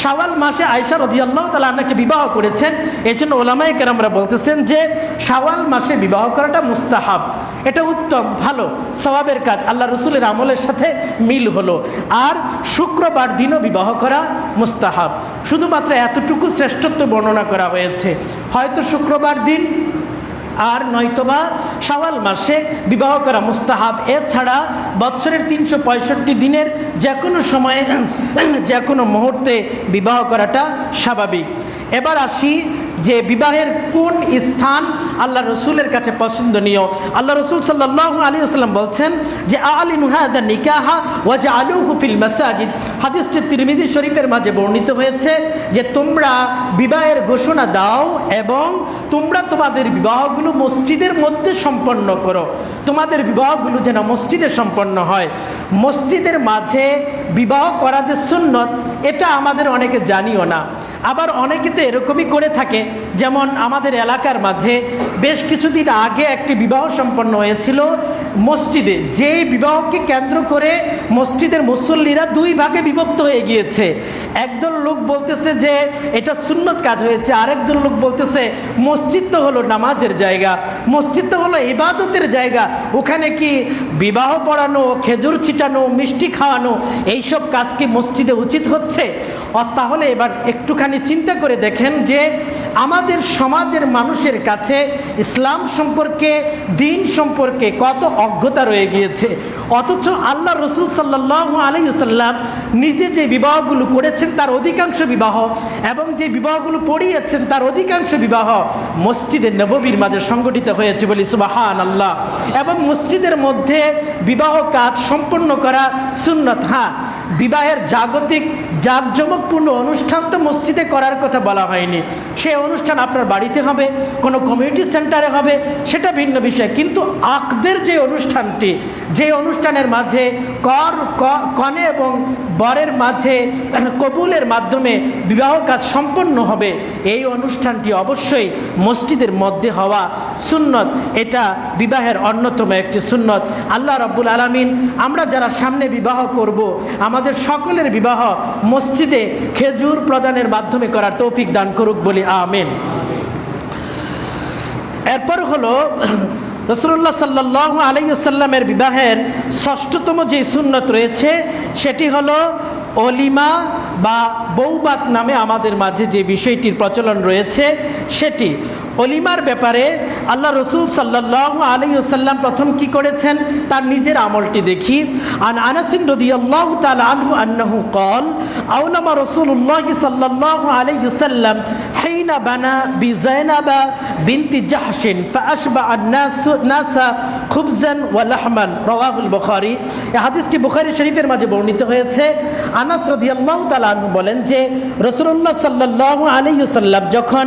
শাওয়াল মাসে আয়েশা রাদিয়াল্লাহু তাআলা আনহাকে বিবাহ করেছেন, এজন্য ওলামায়ে কেরামরা বলতেছেন যে শাওয়াল মাসে বিবাহ করাটা মুস্তাহাব, এটা উত্তম, ভালো, সওয়াবের কাজ, আল্লাহ রসুলের আমলের সাথে মিল হলো। আর শুক্রবার দিনও বিবাহ করা মুস্তাহাব। শুধুমাত্র এতটুকু শ্রেষ্ঠত্ব বর্ণনা করা হয়েছে, হয়তো শুক্রবার দিন আর নয়তোবা শাওয়াল মাসে বিবাহ করা মুস্তাহাব। এছাড়া বছরের 365 দিনের যে কোনো সময়ে যে কোনো মুহূর্তে বিবাহ করাটা স্বাভাবিক। এবার আসি যে বিবাহের কোন স্থান আল্লাহ রসুলের কাছে পছন্দনীয়। আল্লাহ রসুল সাল্লাল্লাহু আলাইহি ওয়াসাল্লাম বলছেন যে আলিনু হাযা নিকাহা ওয়াজআলুহু ফিল মাসাজিদ। হাদিসটি তিরমিজি শরীফের মাঝে বর্ণিত হয়েছে যে তোমরা বিবাহের ঘোষণা দাও এবং তোমরা তোমাদের বিবাহগুলো মসজিদের মধ্যে সম্পন্ন করো। তোমাদের বিবাহগুলো যেন মসজিদে সম্পন্ন হয়। মসজিদের মাঝে বিবাহ করা যে সুন্নত, এটা আমাদের অনেকে জানিও না। আবার অনেকে তো এরকমই করে থাকে, যেমন আমাদের এলাকার মাঝে বেশ কিছুদিন আগে একটি বিবাহ সম্পন্ন হয়েছিল মসজিদে, যেই বিবাহকে কেন্দ্র করে মসজিদের মুসল্লিরা দুই ভাগে বিভক্ত হয়ে গিয়েছে। একদল লোক বলতেছে যে এটা সুন্নত কাজ হয়েছে, আরেকদল লোক বলতেছে মসজিদ তো হলো নামাজের জায়গা, মসজিদ তো হলো ইবাদতের জায়গা, ওখানে কি বিবাহ পড়ানো, খেজুর ছিটানো, মিষ্টি খাওয়ানো এইসব কাজ কি মসজিদে উচিত হচ্ছে? তাহলে এবার একটুখানি চিন্তা করে দেখেন যে আমাদের সমাজের মানুষের কাছে ইসলাম সম্পর্কে, দিন সম্পর্কে কত অজ্ঞতা রয়ে গিয়েছে। অথচ আল্লাহ রসুল সাল্লাল্লাহু আলাইহি ওয়াসাল্লাম নিজে যে বিবাহগুলো করেছেন তার অধিকাংশ বিবাহ, এবং যে বিবাহগুলো পড়িয়েছেন তার অধিকাংশ বিবাহ মসজিদে নববীর মাঝে সংগঠিত হয়েছে বলি সুবহানাল্লাহ। এবং মসজিদের মধ্যে বিবাহ কাজ সম্পন্ন করা সুন্নত। হ্যাঁ, বিবাহের জাগতিক জাঁকজমকপূর্ণ অনুষ্ঠান তো মসজিদে করার কথা বলা হয়নি, সে অনুষ্ঠান আপনার বাড়িতে হবে, কোনো কমিউনিটি সেন্টারে হবে, সেটা ভিন্ন বিষয়। কিন্তু আকদের যে অনুষ্ঠানটি, যে অনুষ্ঠানের মাঝে কনে এবং বরের মাঝে কবুলের মাধ্যমে বিবাহ কাজ সম্পন্ন হবে, এই অনুষ্ঠানটি অবশ্যই মসজিদের মধ্যে হওয়া সুন্নত। এটা বিবাহের অন্যতম একটি সুন্নত। আল্লাহ রাব্বুল আলামিন আমরা যারা সামনে বিবাহ করব, আমাদের সকলের বিবাহ মসজিদে খেজুর প্রদানের মাধ্যমে করার তৌফিক দান করুক বলি আমিন। এরপর হলো রাসূলুল্লাহ সাল্লাল্লাহু আলাইহি ওয়াসাল্লামের বিবাহের ষষ্ঠতম যে সুন্নত রয়েছে সেটি হলো অলিমা বা বৌবাত নামে আমাদের মাঝে যে বিষয়টির প্রচলন রয়েছে সেটি। অলিমার ব্যাপারে আল্লাহ রসুল সাল্লাল্লাহু আলাইহি ওয়াসাল্লাম প্রথম কি করেছেন তার নিজের আমলটি দেখি। আন আনাস রাদিয়াল্লাহু তাআলা আনহু আন্নাহু قال আওলামা রাসূলুল্লাহ সাল্লাল্লাহু আলাইহি ওয়াসাল্লাম হিনা বানা বিজাইনাব বিনতি জাহশ ফাআশবা الناس খুবজান ওয়া লাহমান রাওয়াহুল বুখারী। এই হাদিসটি বুখারী শরীফের মাঝে বর্ণিত হয়েছে। আনাস রাদিয়াল্লাহু তাআলা আনহু বলেন যে রাসূলুল্লাহ সাল্লাল্লাহু আলাইহি ওয়াসাল্লাম যখন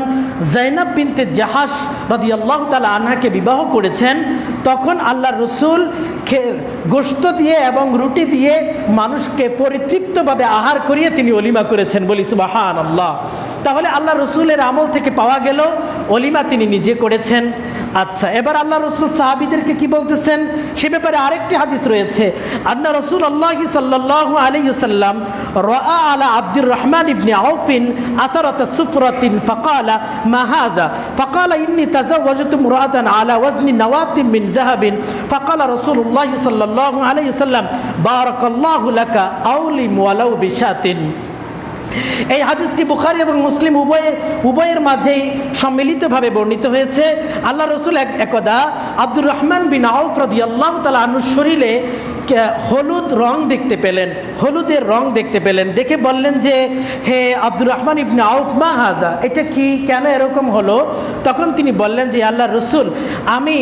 যায়নাব বিনতে জাহাশ রাদিয়াল্লাহু তাআলা আনহাকে বিবাহ করেছেন, তখন আল্লাহর রসুল গোশত দিয়ে এবং রুটি দিয়ে মানুষকে পরিতৃপ্তভাবে আহার করিয়ে তিনি অলিমা করেছেন বলি সুবহানাল্লাহ। তাহলে আল্লাহ রসুলের আমল থেকে পাওয়া গেল অলিমা তিনি নিজে করেছেন। আচ্ছা, এবার আল্লাহ রসুল সাহাবীদেরকে কি বলতেছেন সে ব্যাপারে আরেকটি হাদিস রয়েছে। আন্না রাসূলুল্লাহ সাল্লাল্লাহু আলাইহি ওয়াসাল্লাম রাআ আলা আব্দুর রহমান ইবনে আউফ আসারাত সুফরাতিন ফাকালা মা হাযা ফাকালা ইন্নী তাযাওয়াজতু ইমরাআতান আলা ওয়াজনি নাওয়াতিন মিন যাহাবিন ফাকালা রাসূলুল্লাহ সাল্লাল্লাহু আলাইহি ওয়াসাল্লাম বারাকাল্লাহু লাকা আওলিম ওয়ালাউ বিশাতিন। এই হাদিসটি বুখারী এবং মুসলিম উভয়ের মাঝেই সম্মিলিতভাবে বর্ণিত হয়েছে। আল্লাহ রসুল একদা আব্দুর রহমান বিন আউফ রাদিয়াল্লাহু তাআলা আনহুর শরীরে হলুদ রং দেখতে পেলেন, হলুদের রং দেখতে পেলেন। দেখে বললেন যে হে আব্দুর রহমান ইবনে আউফ মা হাজা, এটা কি, কেন এরকম হলো? তখন তিনি বললেন যে আল্লাহ রসুল, আমি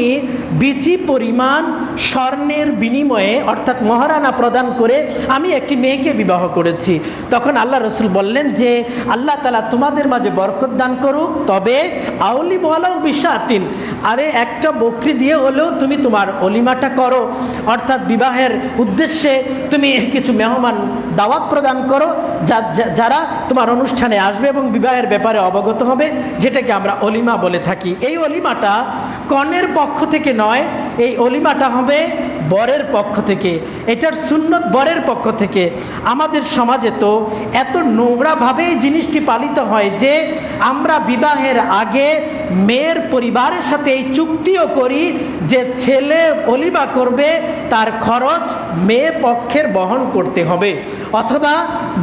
বিচি পরিমাণ স্বর্ণের বিনিময়ে অর্থাৎ মহারানা প্রদান করে আমি একটি মেয়েকে বিবাহ করেছি। তখন আল্লাহ রসুল বললেন যে আল্লাহ তাআলা তোমাদের মাঝে বরকত দান করুক, তবে আউলি ওয়ালাউ বিশাতিন, আরে একটা বকরি দিয়ে হলেও তুমি তোমার অলিমাটা করো, অর্থাৎ বিবাহের উদ্দেশ্যে তুমি কিছু মেহমান দাওয়াত প্রদান করো যারা তোমার অনুষ্ঠানে আসবে এবং বিবাহের ব্যাপারে অবগত হবে, যেটাকে আমরা অলিমা বলে থাকি। এই অলিমাটা কনের পক্ষ থেকে নয়, এই অলিমাটা হবে বরের পক্ষ থেকে, এটার সুন্নত বরের পক্ষ থেকে। আমাদের সমাজে তো এত নোংরাভাবে এই জিনিসটি পালিত হয় যে আমরা বিবাহের আগে মেয়ের পরিবারের সাথে এই চুক্তিও করি যে ছেলে অলিমা করবে, তার খরচ মেয়ে পক্ষের বহন করতে হবে, অথবা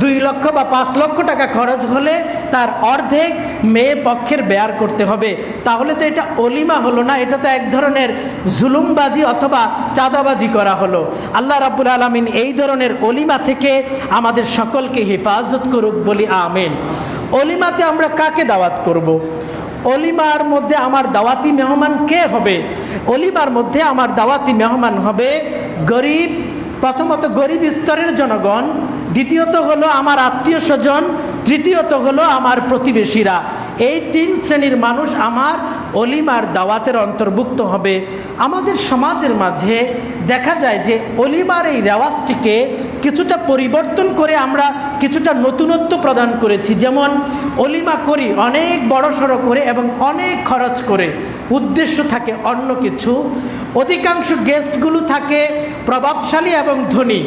2 লক্ষ বা 5 লক্ষ টাকা খরচ হলে তার অর্ধেক মেয়ে পক্ষের বেয়ার করতে হবে। তাহলে তো এটা অলিমা হলো না, এটা তো এক ধরনের জুলুমবাজি অথবা চাঁদাবাজি করা হলো। আল্লাহ রাব্বুল আলামিন এই ধরনের অলিমা থেকে আমাদের সকলকে হেফাজত করুক বলি আমিন। অলিমাতে আমরা কাকে দাওয়াত করব? অলিমার মধ্যে আমার দাওয়াতি মেহমান কে হবে? অলিমার মধ্যে আমার দাওয়াতি মেহমান হবে গরিব, প্রথমত গরিব স্তরের জনগণ, দ্বিতীয়ত হলো আমার আত্মীয় স্বজন, তৃতীয়ত হলো আমার প্রতিবেশীরা। এই 3 শ্রেণীর মানুষ আমার অলিমার দাওয়াতের অন্তর্ভুক্ত হবে। আমাদের সমাজের মাঝে দেখা যায় যে অলিমার এই রেওয়াজটিকে কিছুটা পরিবর্তন করে আমরা কিছুটা নতুনত্ব প্রদান করেছি। যেমন অলিমা করি অনেক বড়সড় করে এবং অনেক খরচ করে, উদ্দেশ্য থাকে অন্য কিছু। অধিকাংশ গেস্টগুলো থাকে প্রভাবশালী এবং ধনী,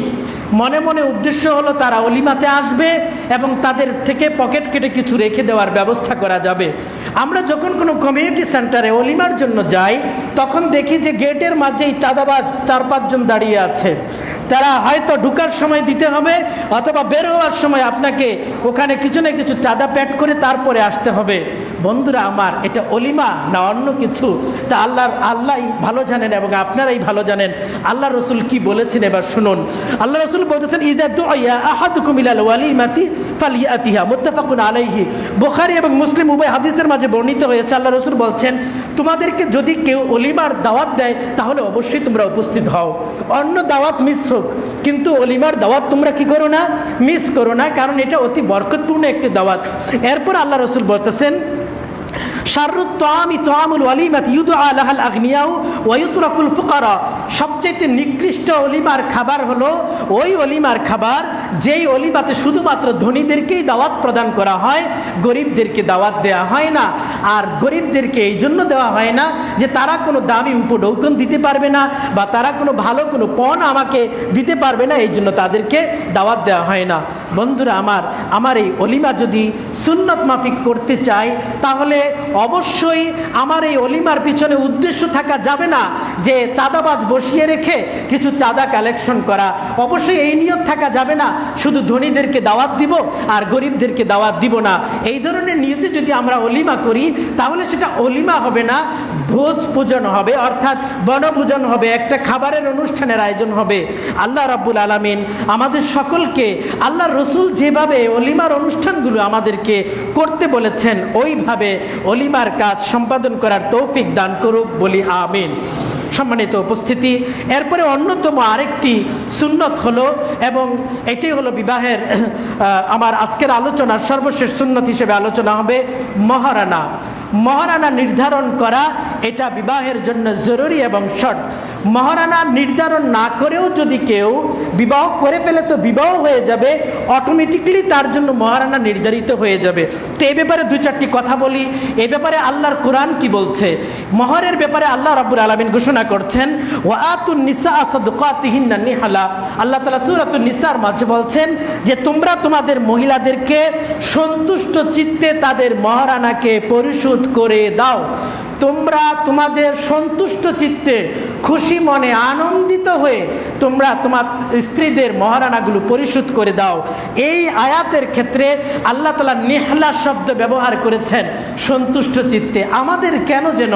মনে মনে উদ্দেশ্য হলো তারা অলিমাতে আসবে এবং তাদের থেকে পকেট কেটে কিছু রেখে দেওয়ার ব্যবস্থা করা যাবে। আমরা যখন কোনো কমিউনিটি সেন্টারে অলিমার জন্য যাই তখন দেখি যে গেটের মাঝেই চাঁদাবাজ 4-5 জন দাঁড়িয়ে আছে। তারা হয়তো ঢুকার সময় দিতে হবে অথবা বের হওয়ার সময় আপনাকে ওখানে কিছু না কিছু চাঁদা প্যাড করে তারপরে আসতে হবে। বন্ধুরা আমার, এটা অলিমা না অন্য কিছু তা আল্লাহই ভালো জানেন এবং আপনারাই ভালো জানেন। আল্লাহ রসুল কি বলেছেন এবার শুনুন। আল্লাহ রসুল বলতেছেন, ইযা দুআয়া আহাদুকুম ইলাল ওয়ালিমাতি ফালিয়াতিহা, মুত্তাফাকুন আলাইহি। বুখারী এবং মুসলিম উভয় হাদিসের মাঝে বর্ণিত হয়েছে। আল্লাহ রসুল বলছেন, তোমাদেরকে যদি কেউ অলিমার দাওয়াত দেয় তাহলে অবশ্যই তোমরা উপস্থিত হও। অন্য দাওয়াত মিস হোক, কিন্তু অলিমার দাওয়াত তোমরা কি করো না, মিস করো না, কারণ এটা অতি বরকতপূর্ণ একটি দাওয়াত। এরপর আল্লাহ রসুল বলতেছেন, শাররুত তাআমি তাআমুল ওয়ালিমাতি ইউদআ লাহাল আগনিয়াউ ওয়া ইউতরাকুল ফুকারা, সবচেয়ে নিকৃষ্ট অলিমার খাবার হলো ওই অলিমার খাবার যেই অলিমাতে শুধুমাত্র ধনীদেরকেই দাওয়াত প্রদান করা হয়, গরিবদেরকে দাওয়াত দেওয়া হয় না। আর গরিবদেরকে এই জন্য দেওয়া হয় না যে তারা কোনো দামি উপঢৌকন দিতে পারবে না বা তারা কোনো ভালো কোনো পণ আমাকে দিতে পারবে না, এই জন্য তাদেরকে দাওয়াত দেওয়া হয় না। বন্ধুরা আমার এই অলিমা যদি সুন্নত মাফিক করতে চাই তাহলে অবশ্যই আমার এই অলিমার পিছনে উদ্দেশ্য থাকা যাবে না যে চাঁদাবাজ বসিয়ে রেখে কিছু চাঁদা কালেকশন করা। অবশ্যই এই নিয়ত থাকা যাবে না শুধু ধনীদেরকে দাওয়াত দিব আর গরিবদেরকে দাওয়াত দিব না। এই ধরনের নিয়তে যদি আমরা অলিমা করি তাহলে সেটা অলিমা হবে না, ভোজ পূজন হবে, অর্থাৎ বনভোজন হবে, একটা খাবারের অনুষ্ঠানের আয়োজন হবে। আল্লাহ রাব্বুল আলামিন আমাদের সকলকে আল্লাহ রসুল যেভাবে অলিমার অনুষ্ঠানগুলো আমাদেরকে করতে বলেছেন ওইভাবে অলিমার কাজ সম্পাদন করার তৌফিক দান করুক, বলি আমিন। সম্মানিত উপস্থিতি, এরপরে অন্যতম আরেকটি সুন্নত হলো, এবং এটাই হলো বিবাহের আমার আজকের আলোচনার সর্বশেষ সুন্নত হিসেবে আলোচনা হবে মহারানা। মহারানা নির্ধারণ করা এটা বিবাহের জন্য জরুরি এবং শর্ত। মহারানা নির্ধারণ না করেও যদি কেউ বিবাহ করে ফেলে তো বিবাহ হয়ে যাবে, অটোমেটিকলি তার জন্য মহারানা নির্ধারিত হয়ে যাবে। তো এই ব্যাপারে দুই চারটি কথা বলি। এ ব্যাপারে আল্লাহর কোরআন কি বলছে? মহরের ব্যাপারে আল্লাহ রাব্বুল আলামিন ঘোষণা করছেন, ওয়া আতুন নিসা সাদকাতিহিন্না নিহালা। আল্লাহ তাআলা সূরাতুন নিসার মাঝে বলছেন যে তোমরা তোমাদের মহিলাদেরকে সন্তুষ্ট চিত্তে তাদের মহারানাকে পরিশোধ করে দাও। তোমরা তোমাদের সন্তুষ্ট চিত্তে খুশি মনে আনন্দিত হয়ে তোমরা তোমার স্ত্রীদের মহারানাগুলো পরিশোধ করে দাও। এই আয়াতের ক্ষেত্রে আল্লাহ তাআলা নিহলা শব্দ ব্যবহার করেছেন সন্তুষ্ট চিত্তে। আমাদের কেন যেন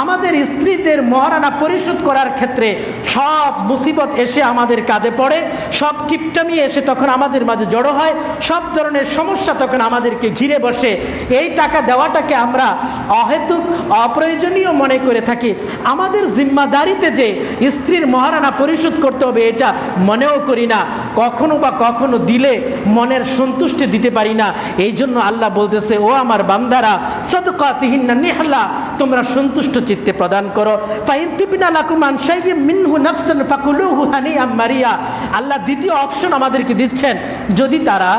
আমাদের স্ত্রীদের মহারানা পরিশোধ করার ক্ষেত্রে সব মুসিবত এসে আমাদের কাঁধে পড়ে, সব কিপটামি এসে তখন আমাদের মাঝে জড়ো হয়, সব ধরনের সমস্যা তখন আমাদেরকে ঘিরে বসে। এই টাকা দেওয়াটাকে আমরা অহেতুক অপ্রয়োজনীয় মনে করে থাকি। আমাদের জিম্মাদারিতে যে স্ত্রীর মহারানা পরিশোধ করতে হবে এটা মনেও করি না, কখনো দিলে মনের সন্তুষ্টি দিতে পারি না। এই জন্য আল্লাহ বলতেছে, ও আমার বান্দারা সাদকাতিহিন্না নিহলা, তোমরা সন্তুষ্ট চিত্তে প্রদান করো। ফাইনতিবিনা লাকুম আন শাইইম মিনহু নাফসান ফাকুলুহু হানিআম মারিয়া। আল্লাহ দ্বিতীয় অপশন আমাদেরকে দিচ্ছেন, যদি তারা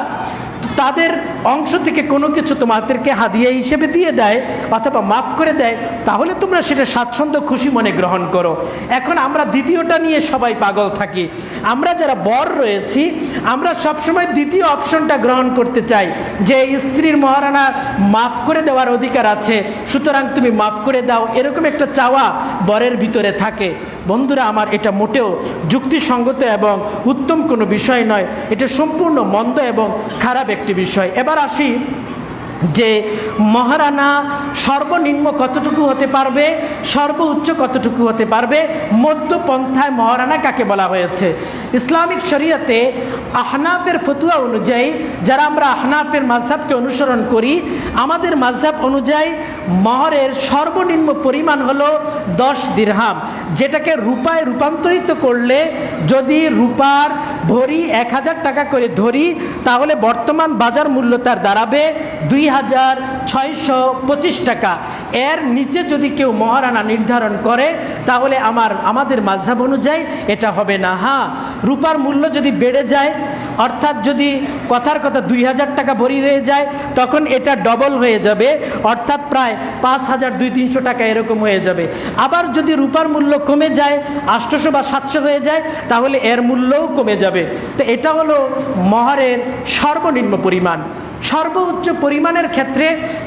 তাদের অংশ থেকে কোনো কিছু তোমাদেরকে হাদিয়া হিসেবে দিয়ে দেয় অথবা মাফ করে দেয় তাহলে তোমরা সেটা স্বাচ্ছন্দ্য খুশি মনে গ্রহণ করো। এখন আমরা দ্বিতীয়টা নিয়ে সবাই পাগল থাকি। আমরা যারা বর রয়েছি আমরা সবসময় দ্বিতীয় অপশনটা গ্রহণ করতে চাই যে স্ত্রীর মহারানা মাফ করে দেওয়ার অধিকার আছে, সুতরাং তুমি মাফ করে দাও, এরকম একটা চাওয়া বরের ভিতরে থাকে। বন্ধুরা আমার, এটা মোটেও যুক্তিসঙ্গত এবং উত্তম কোনো বিষয় নয়, এটা সম্পূর্ণ মন্দ এবং খারাপ একটি বিষয়। এবার আসি যে মহারানা সর্বনিম্ন কতটুকু হতে পারবে, সর্বোচ্চ কতটুকু হতে পারবে, মধ্যপন্থায় মহারানা কাকে বলা হয়েছে? ইসলামিক শরিয়তে আহনাফের ফতুয়া অনুযায়ী, যারা আমরা আহনাফের মাযহাবকে অনুসরণ করি, আমাদের মাযহাব অনুযায়ী মহরের সর্বনিম্ন পরিমাণ হলো 10 দিরহাম, যেটাকে রূপায় রূপান্তরিত করলে যদি রূপার ভরি 1000 টাকা করে ধরি তাহলে বর্তমান বাজার মূল্য তার দাঁড়াবে 2625 টাকা। এর নিচে যদি কেউ মহারানা নির্ধারণ করে তাহলে আমাদের মাযহাব অনুযায়ী এটা হবে না। হ্যাঁ, রূপার মূল্য যদি বেড়ে যায়, অর্থাৎ যদি কথার কথা 2000 টাকা ভরি হয়ে যায় তখন এটা ডবল হয়ে যাবে, অর্থাৎ প্রায় 5200-300 টাকা এরকম হয়ে যাবে। আবার যদি রূপার মূল্য কমে যায় 800 বা 700 হয়ে যায় তাহলে এর মূল্যও কমে যাবে। তো এটা হলো মহরের সর্বনিম্ন পরিমাণ। সর্বোচ্চ পরিমাণের ক্ষেত্রে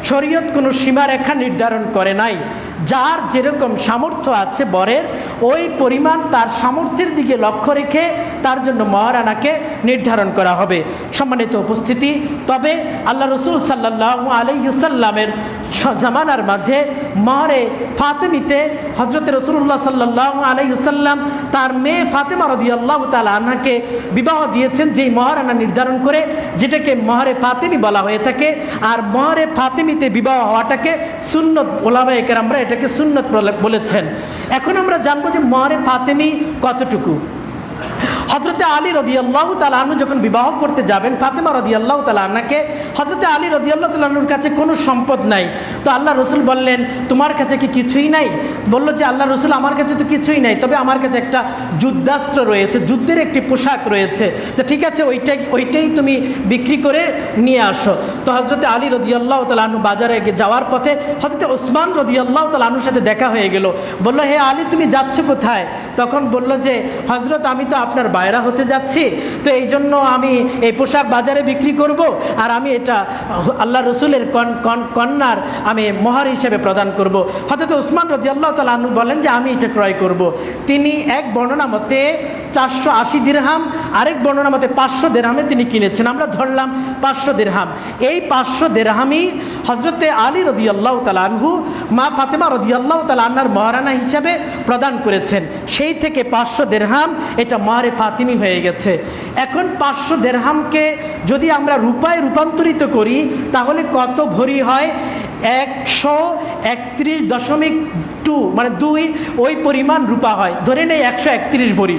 শরীয়ত কোনো সীমারেখা নির্ধারণ করে নাই। যার যেরকম সামর্থ্য আছে বরের ওই পরিমাণ তার সামর্থ্যের দিকে লক্ষ্য রেখে তার জন্য মহারানাকে নির্ধারণ করা হবে। সম্মানিত উপস্থিতি, তবে আল্লাহ রসুল সাল্লাল্লাহু আলাইহি ওয়াসাল্লামের জামানার মাঝে মহরে ফাতেমিতে হযরত রাসূলুল্লাহ সাল্লাল্লাহু আলাইহি ওয়াসাল্লাম তার মেয়ে ফাতেমা রাদিয়াল্লাহু তাআলা আনহাকে বিবাহ দিয়েছেন, যেই মহারানা নির্ধারণ করে, যেটাকে মহরে ফাতেমি বলা হয়ে থাকে। আর মহরে ফাতেমিতে বিবাহ হওয়াটাকে সুন্নত, ওলামায়ে কেরামরা এটাকে সুন্নত বলেছেন। এখন আমরা জানবো যে মহরে ফাতেমি কতটুকু। হযরতে আলী রাদিয়াল্লাহু তাআলা আনহু যখন বিবাহ করতে যাবেন ফাতেমা রাদিয়াল্লাহু তাআলা আনহাকে, হযরতে আলী রাদিয়াল্লাহু তাআলা আনহুর কাছে কোনো সম্পদ নাই। তো আল্লাহ রসুল বললেন, তোমার কাছে কি কিছুই নাই? বললো যে আল্লাহ রসুল, আমার কাছে তো কিছুই নাই, তবে আমার কাছে একটা যুদ্ধাস্ত্র রয়েছে, যুদ্ধের একটি পোশাক রয়েছে। তো ঠিক আছে, ওইটাই তুমি বিক্রি করে নিয়ে আসো। তো হযরতে আলী রাদিয়াল্লাহু তাআলা আনহু বাজারে যাওয়ার পথে হযরতে ওসমান রাদিয়াল্লাহু তাআলা আনহুর সাথে দেখা হয়ে গেল। বললো, হে আলী, তুমি যাচ্ছ কোথায়? তখন বলল যে, হযরত, আমি তো আপনার বাইরা হতে যাচ্ছি, তো এই জন্য আমি এই পোশাক বাজারে বিক্রি করব, আর আমি এটা আল্লাহ রসুলের কন্যার আমি মোহর হিসেবে প্রদান করব। হযরত ওসমান রাদিয়াল্লাহু তাআলা আনহু বলেন যে আমি এটা ক্রয় করব। তিনি এক বর্ণনা মতে 480 দিরহাম, আরেক বর্ণনা মতে 500 দিরহামে তিনি কিনেছেন। আমরা ধরলাম 500 দিরহাম। এই 500 দিরহামই হযরতে আলী রাদিয়াল্লাহু তাআলা আনহু মা ফাতেমা রাদিয়াল্লাহু তাআলা আনহার মহারানা হিসাবে প্রদান করেছেন। সেই থেকে 500 দিরহাম এটা মহরে ফাতিমি হয়ে গেছে। এখন 500 দিরহামকে যদি আমরা রূপায় রূপান্তরিত করি তাহলে কত ভরি হয়? 131.2 মানে 2 ওই পরিমাণ রূপা হয়। ধরে নেই 131 ভরি,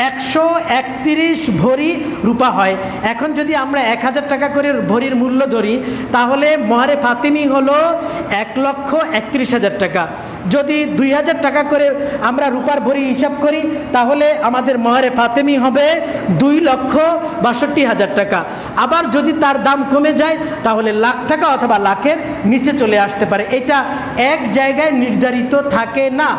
131 ভরি রূপা হয়। এখন যদি আমরা 1000 টাকা করে ভরির মূল্য ধরি তাহলে মহরে ফাতিমি হলো 1,31,000 টাকা। যদি 2000 টাকা করে আমরা রূপার ভরি হিসাব করি তাহলে আমাদের মহরে ফাতিমি হবে 2,62,000 টাকা। আবার যদি তার দাম কমে যায় তাহলে লাখ টাকা অথবা লাখের নিচে চলে আসতে পারে। এটা এক জায়গায় নির্ধারিত থাকে না।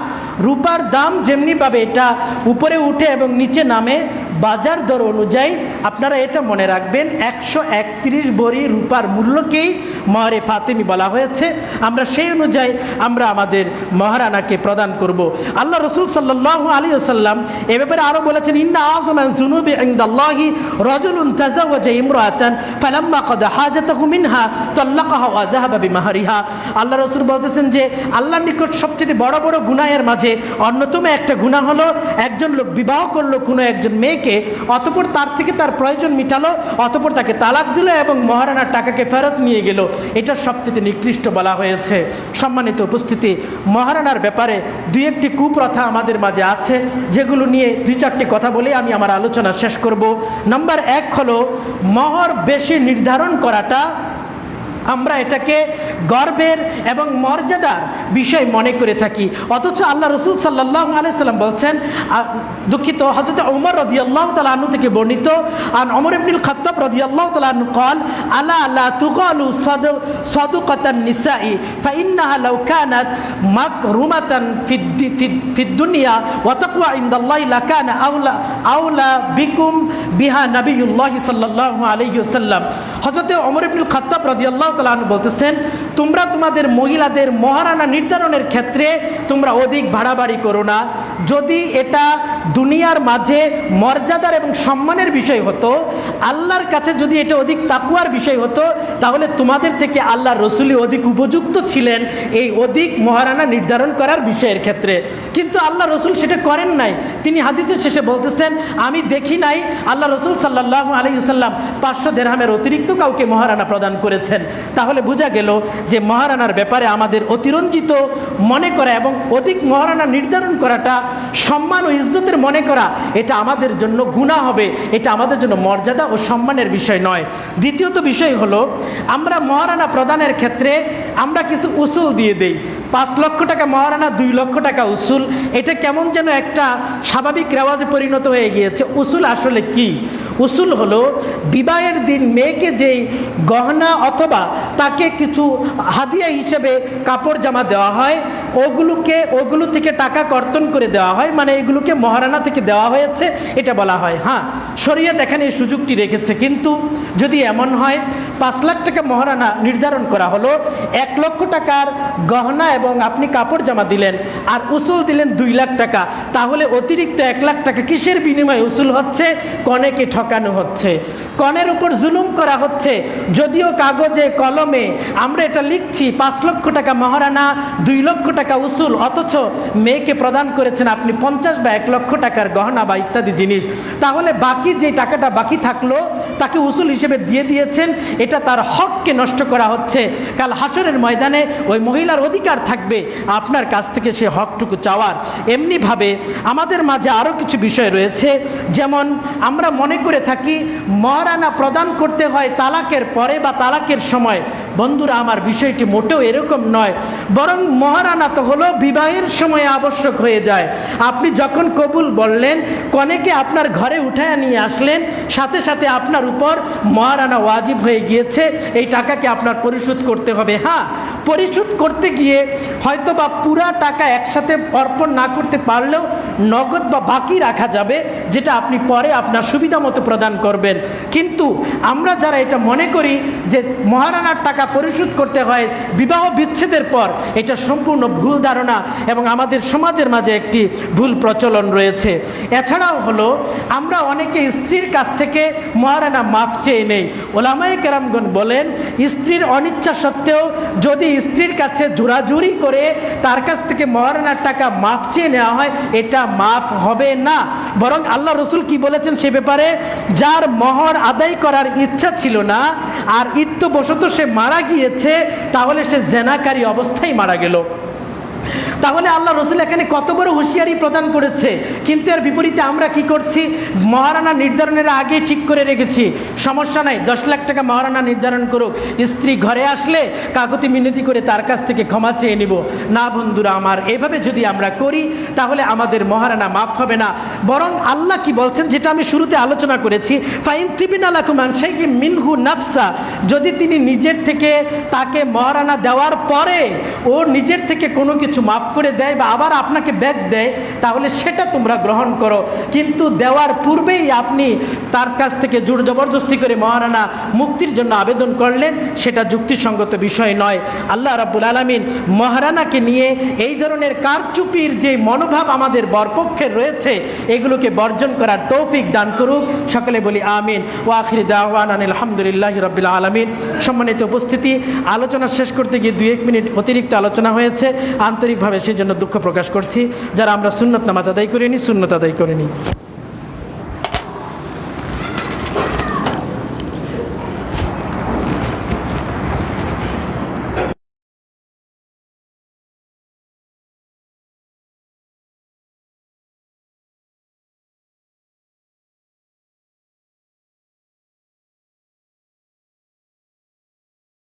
রূপার দাম যেমনিভাবে এটা উপরে উঠে এবং নিচে নামে বাজার দর অনুযায়ী, আপনারা এটা মনে রাখবেন 131 ভরি রূপার মূল্যকেই মহরে ফাতিমি বলা হয়েছে। আমরা সেই অনুযায়ী আমরা আমাদের মহারানাকে প্রদান করব। আল্লাহ রসুল সাল্লাল্লাহু আলাইহি ওয়াসাল্লাম এ ব্যাপারে আরও বলেছেন, ইন্না আযমান যুনুবি ইনদাল্লাহি রাজুলুন তাযাওয়াজা ইমরাতান ফালাম্মা কাদা হাজাতাহু মিনহা তাল্লাকাহা ওয়া যাহাবা বিমাহরিহা। আল্লাহ রসুল বলতেছেন যে আল্লাহর নিকট সবচেয়ে বড় বড় গুনাহের মাঝে অন্যতম একটা গুনাহ হলো একজন লোক বিবাহ করলো কোনো একজন মেয়েকে, অতঃপর তার থেকে তার প্রয়োজন মিটালো, অতঃপর তাকে তালাক দিল এবং মহারানার টাকাকে ফেরত নিয়ে গেল। এটা সবচেয়ে নিকৃষ্ট বলা হয়েছে। সম্মানিত উপস্থিতি, মহারানার ব্যাপারে 2-1টি কুপ্রথা আমাদের মাঝে আছে, যেগুলো নিয়ে 2-4টি কথা বলে আমি আমার আলোচনা শেষ করব। নাম্বার 1 হলো মহর বেশি নির্ধারণ করাটা আমরা এটাকে গর্বের এবং মর্যাদার বিষয় মনে করে থাকি, অথচ আল্লাহ রসুল সাল্লাল্লাহু আলাইহি সাল্লাম বলছেন, দুঃখিত, হযরত ওমর রাদিয়াল্লাহু তাআলা আনহু থেকে বর্ণিত, আন ওমর ইবনুল খাত্তাব রাদিয়াল্লাহু তাআলা আনহু قال আলা লা তুগালু সাদুকাতান নিসাই ফাইন্নাহা লাউ কানাত মাকরুমাতান ফিদ দুনিয়া ওয়া তাকওয়া ইনদাল্লাহি লাকানা আওলা বিকুম বিহা নবিয়ুল্লাহি সাল্লাল্লাহু আলাইহি ওয়াসাল্লাম। হযরত ওমর ইবনুল খাত্তাব রাদিয়াল্লাহু তাআলা আনহু বলতেছেন, তোমরা তোমাদের মহিলাদের মহারানা নির্ধারণের ক্ষেত্রে তোমরা অধিক বাড়াবাড়ি করো না। যদি এটা দুনিয়ার মাঝে মর্যাদার এবং সম্মানের বিষয় হতো, আল্লাহর কাছে যদি এটা অধিক তাকওয়ার বিষয় হতো, তাহলে তোমাদের থেকে আল্লাহর রাসূলই অধিক উপযুক্ত ছিলেন এই অধিক মহারানা নির্ধারণ করার বিষয়ের ক্ষেত্রে। কিন্তু আল্লাহ রসুল সেটা করেন নাই। তিনি হাদিসের শেষে বলতেছেন, আমি দেখি নাই আল্লাহ রসুল সাল্লাল্লাহু আলাইহি ওয়াসাল্লাম 500 দিরহামের অতিরিক্ত কাউকে মহারানা প্রদান করেছেন। তাহলে বোঝা গেল যে মহারানার ব্যাপারে আমাদের অতিরঞ্জিত মনে করা এবং অধিক মহারানা নির্ধারণ করাটা সম্মান ও ইজ্জতের মনে করা, এটা আমাদের জন্য গুনাহ হবে, এটা আমাদের জন্য মর্যাদা ও সম্মানের বিষয় নয়। দ্বিতীয়ত বিষয় হলো, আমরা মহারানা প্রদানের ক্ষেত্রে আমরা কিছু উসুল দিয়ে দেই। 5 লক্ষ টাকা মহারানা, 2 লক্ষ টাকা উসুল, এটা কেমন যেন একটা স্বাভাবিক রেওয়াজে পরিণত হয়ে গিয়েছে। উসুল আসলে কি? উসুল হলো বিবাহের দিন মেয়েকে যেই গহনা অথবা তাকে কিছু হাদিয়া হিসেবে কাপড় জামা দেওয়া হয়, ওগুলো থেকে টাকা কর্তন করে দেওয়া হয়, মানে এগুলোকে মহারানা থেকে দেওয়া হয়েছে, এটা বলা হয়। হ্যাঁ, শরীয়ত এখানে এই সুযোগটি রেখেছে। কিন্তু যদি এমন হয় 5 লাখ টাকা মহারানা নির্ধারণ করা হলো, 1 লক্ষ টাকার গহনা এবং আপনি কাপড় জামা দিলেন, আর উসুল দিলেন 2 লাখ টাকা, তাহলে অতিরিক্ত 1 লাখ টাকা কিসের বিনিময়ে উসুল হচ্ছে? কনেকে ঠকানো হচ্ছে, কনের উপর জুলুম করা হচ্ছে। যদিও কাগজে কলমে আমরা এটা লিখছি 5 লক্ষ টাকা মহারানা, 2 লক্ষ টাকা উসুল, অথচ মেয়েকে প্রদান করেছেন আপনি 50 বা 1 লক্ষ টাকার গহনা বা ইত্যাদি জিনিস। তাহলে বাকি যে টাকাটা বাকি থাকলো তাকে উসুল হিসেবে দিয়ে দিয়েছেন, এটা তার হককে নষ্ট করা হচ্ছে। কাল হাসরের ময়দানে ওই মহিলার অধিকার থাকবে আপনার কাছ থেকে সে হকটুকু চাওয়ার। এমনিভাবে আমাদের মাঝে আরও কিছু বিষয় রয়েছে, যেমন আমরা মনে করে থাকি মহারানা প্রদান করতে হয় তালাকের পরে বা তালাকের সময়। বন্ধুরা আমার, বিষয়টি মোটেও এরকম নয়, বরং মহারানা তো হলো বিবাহের সময় আবশ্যক হয়ে যায়। আপনি যখন কবুল বললেন, কনেকে আপনার ঘরে উঠায় নিয়ে আসলেন, সাথে সাথে আপনার উপর মহারানা ওয়াজিব হয়ে গিয়েছে, এই টাকাকে আপনার পরিশোধ করতে হবে। হ্যাঁ, পরিশোধ করতে গিয়ে হয়তো বা পুরা টাকা একসাথে অর্পণ না করতে পারলেও নগদ বা বাকি রাখা যাবে, যেটা আপনি পরে আপনার সুবিধা মতো প্রদান করবেন। কিন্তু আমরা যারা এটা মনে করি যে মহারানার টাকা পরিশোধ করতে হয় বিবাহ বিচ্ছেদের পর, এটা সম্পূর্ণ ভুল ধারণা এবং আমাদের সমাজের মাঝে একটি ভুল প্রচলন রয়েছে। এছাড়াও হলো আমরা অনেকে স্ত্রীর কাছ থেকে মহারানা মাপ চেয়ে নেই। ওলামায়ে কেরামগণ বলেন, স্ত্রীর অনিচ্ছা সত্ত্বেও যদি স্ত্রীর কাছে জোরাজুরি করে তার কাছ থেকে মহারানার টাকা মাপ চেয়ে নেওয়া হয়, এটা মাপ হবে না। বরং আল্লাহ রসুল কি বলেছেন সে ব্যাপারে? যার মহর আদায় করার ইচ্ছা ছিল না আর ইত্যবশত সে মারা গিয়েছে, তাহলে সে জেনাকারী অবস্থায় মারা গেল। তাহলে আল্লাহ রসুল এখানে কত বড় হুঁশিয়ারি প্রদান করেছে। কিন্তু এর বিপরীতে আমরা কি করছি? মহারানা নির্ধারণের আগে ঠিক করে রেখেছি, সমস্যা নাই, 10 লাখ টাকা মহারানা নির্ধারণ করুক, স্ত্রী ঘরে আসলে কাকুতি মিনতি করে তার কাছ থেকে ক্ষমা চেয়ে নিব। না বন্ধুরা আমার, এভাবে যদি আমরা করি তাহলে আমাদের মহারানা মাফ হবে না। বরং আল্লাহ কি বলছেন, যেটা আমি শুরুতে আলোচনা করেছি, ফাইন ত্রিবিনা লাকুম আন শাইইন মিনহু নাফসা, যদি তিনি নিজের থেকে তাকে মহারানা দেওয়ার পরে ও নিজের থেকে কোনো কিছু মাফ করে দেয় বা আবার আপনাকে ব্যাক দেয়, তাহলে সেটা তোমরা গ্রহণ করো। কিন্তু দেওয়ার পূর্বেই আপনি তার কাছ থেকে জোর জবরদস্তি করে মহারানা মুক্তির জন্য আবেদন করলেন, সেটা যুক্তিসঙ্গত বিষয় নয়। আল্লাহ রাব্বুল আলামিন মহারানাকে নিয়ে এই ধরনের কারচুপির যে মনোভাব আমাদের বরপক্ষের রয়েছে, এগুলোকে বর্জন করার তৌফিক দান করুক। সকলে বলি আমিন। ওয়া আখিরি দাওয়ানা আলহামদুলিল্লাহি রাব্বিল আলামিন। সম্মানিত উপস্থিতি, আলোচনা শেষ করতে গিয়ে 2-1 মিনিট অতিরিক্ত আলোচনা হয়েছে, আন্তরিকভাবে সেই জন্য দুঃখ প্রকাশ করছি। যারা আমরা সুন্নত নামাজ আদায় করিনি, সুন্নত আদায় করিনি।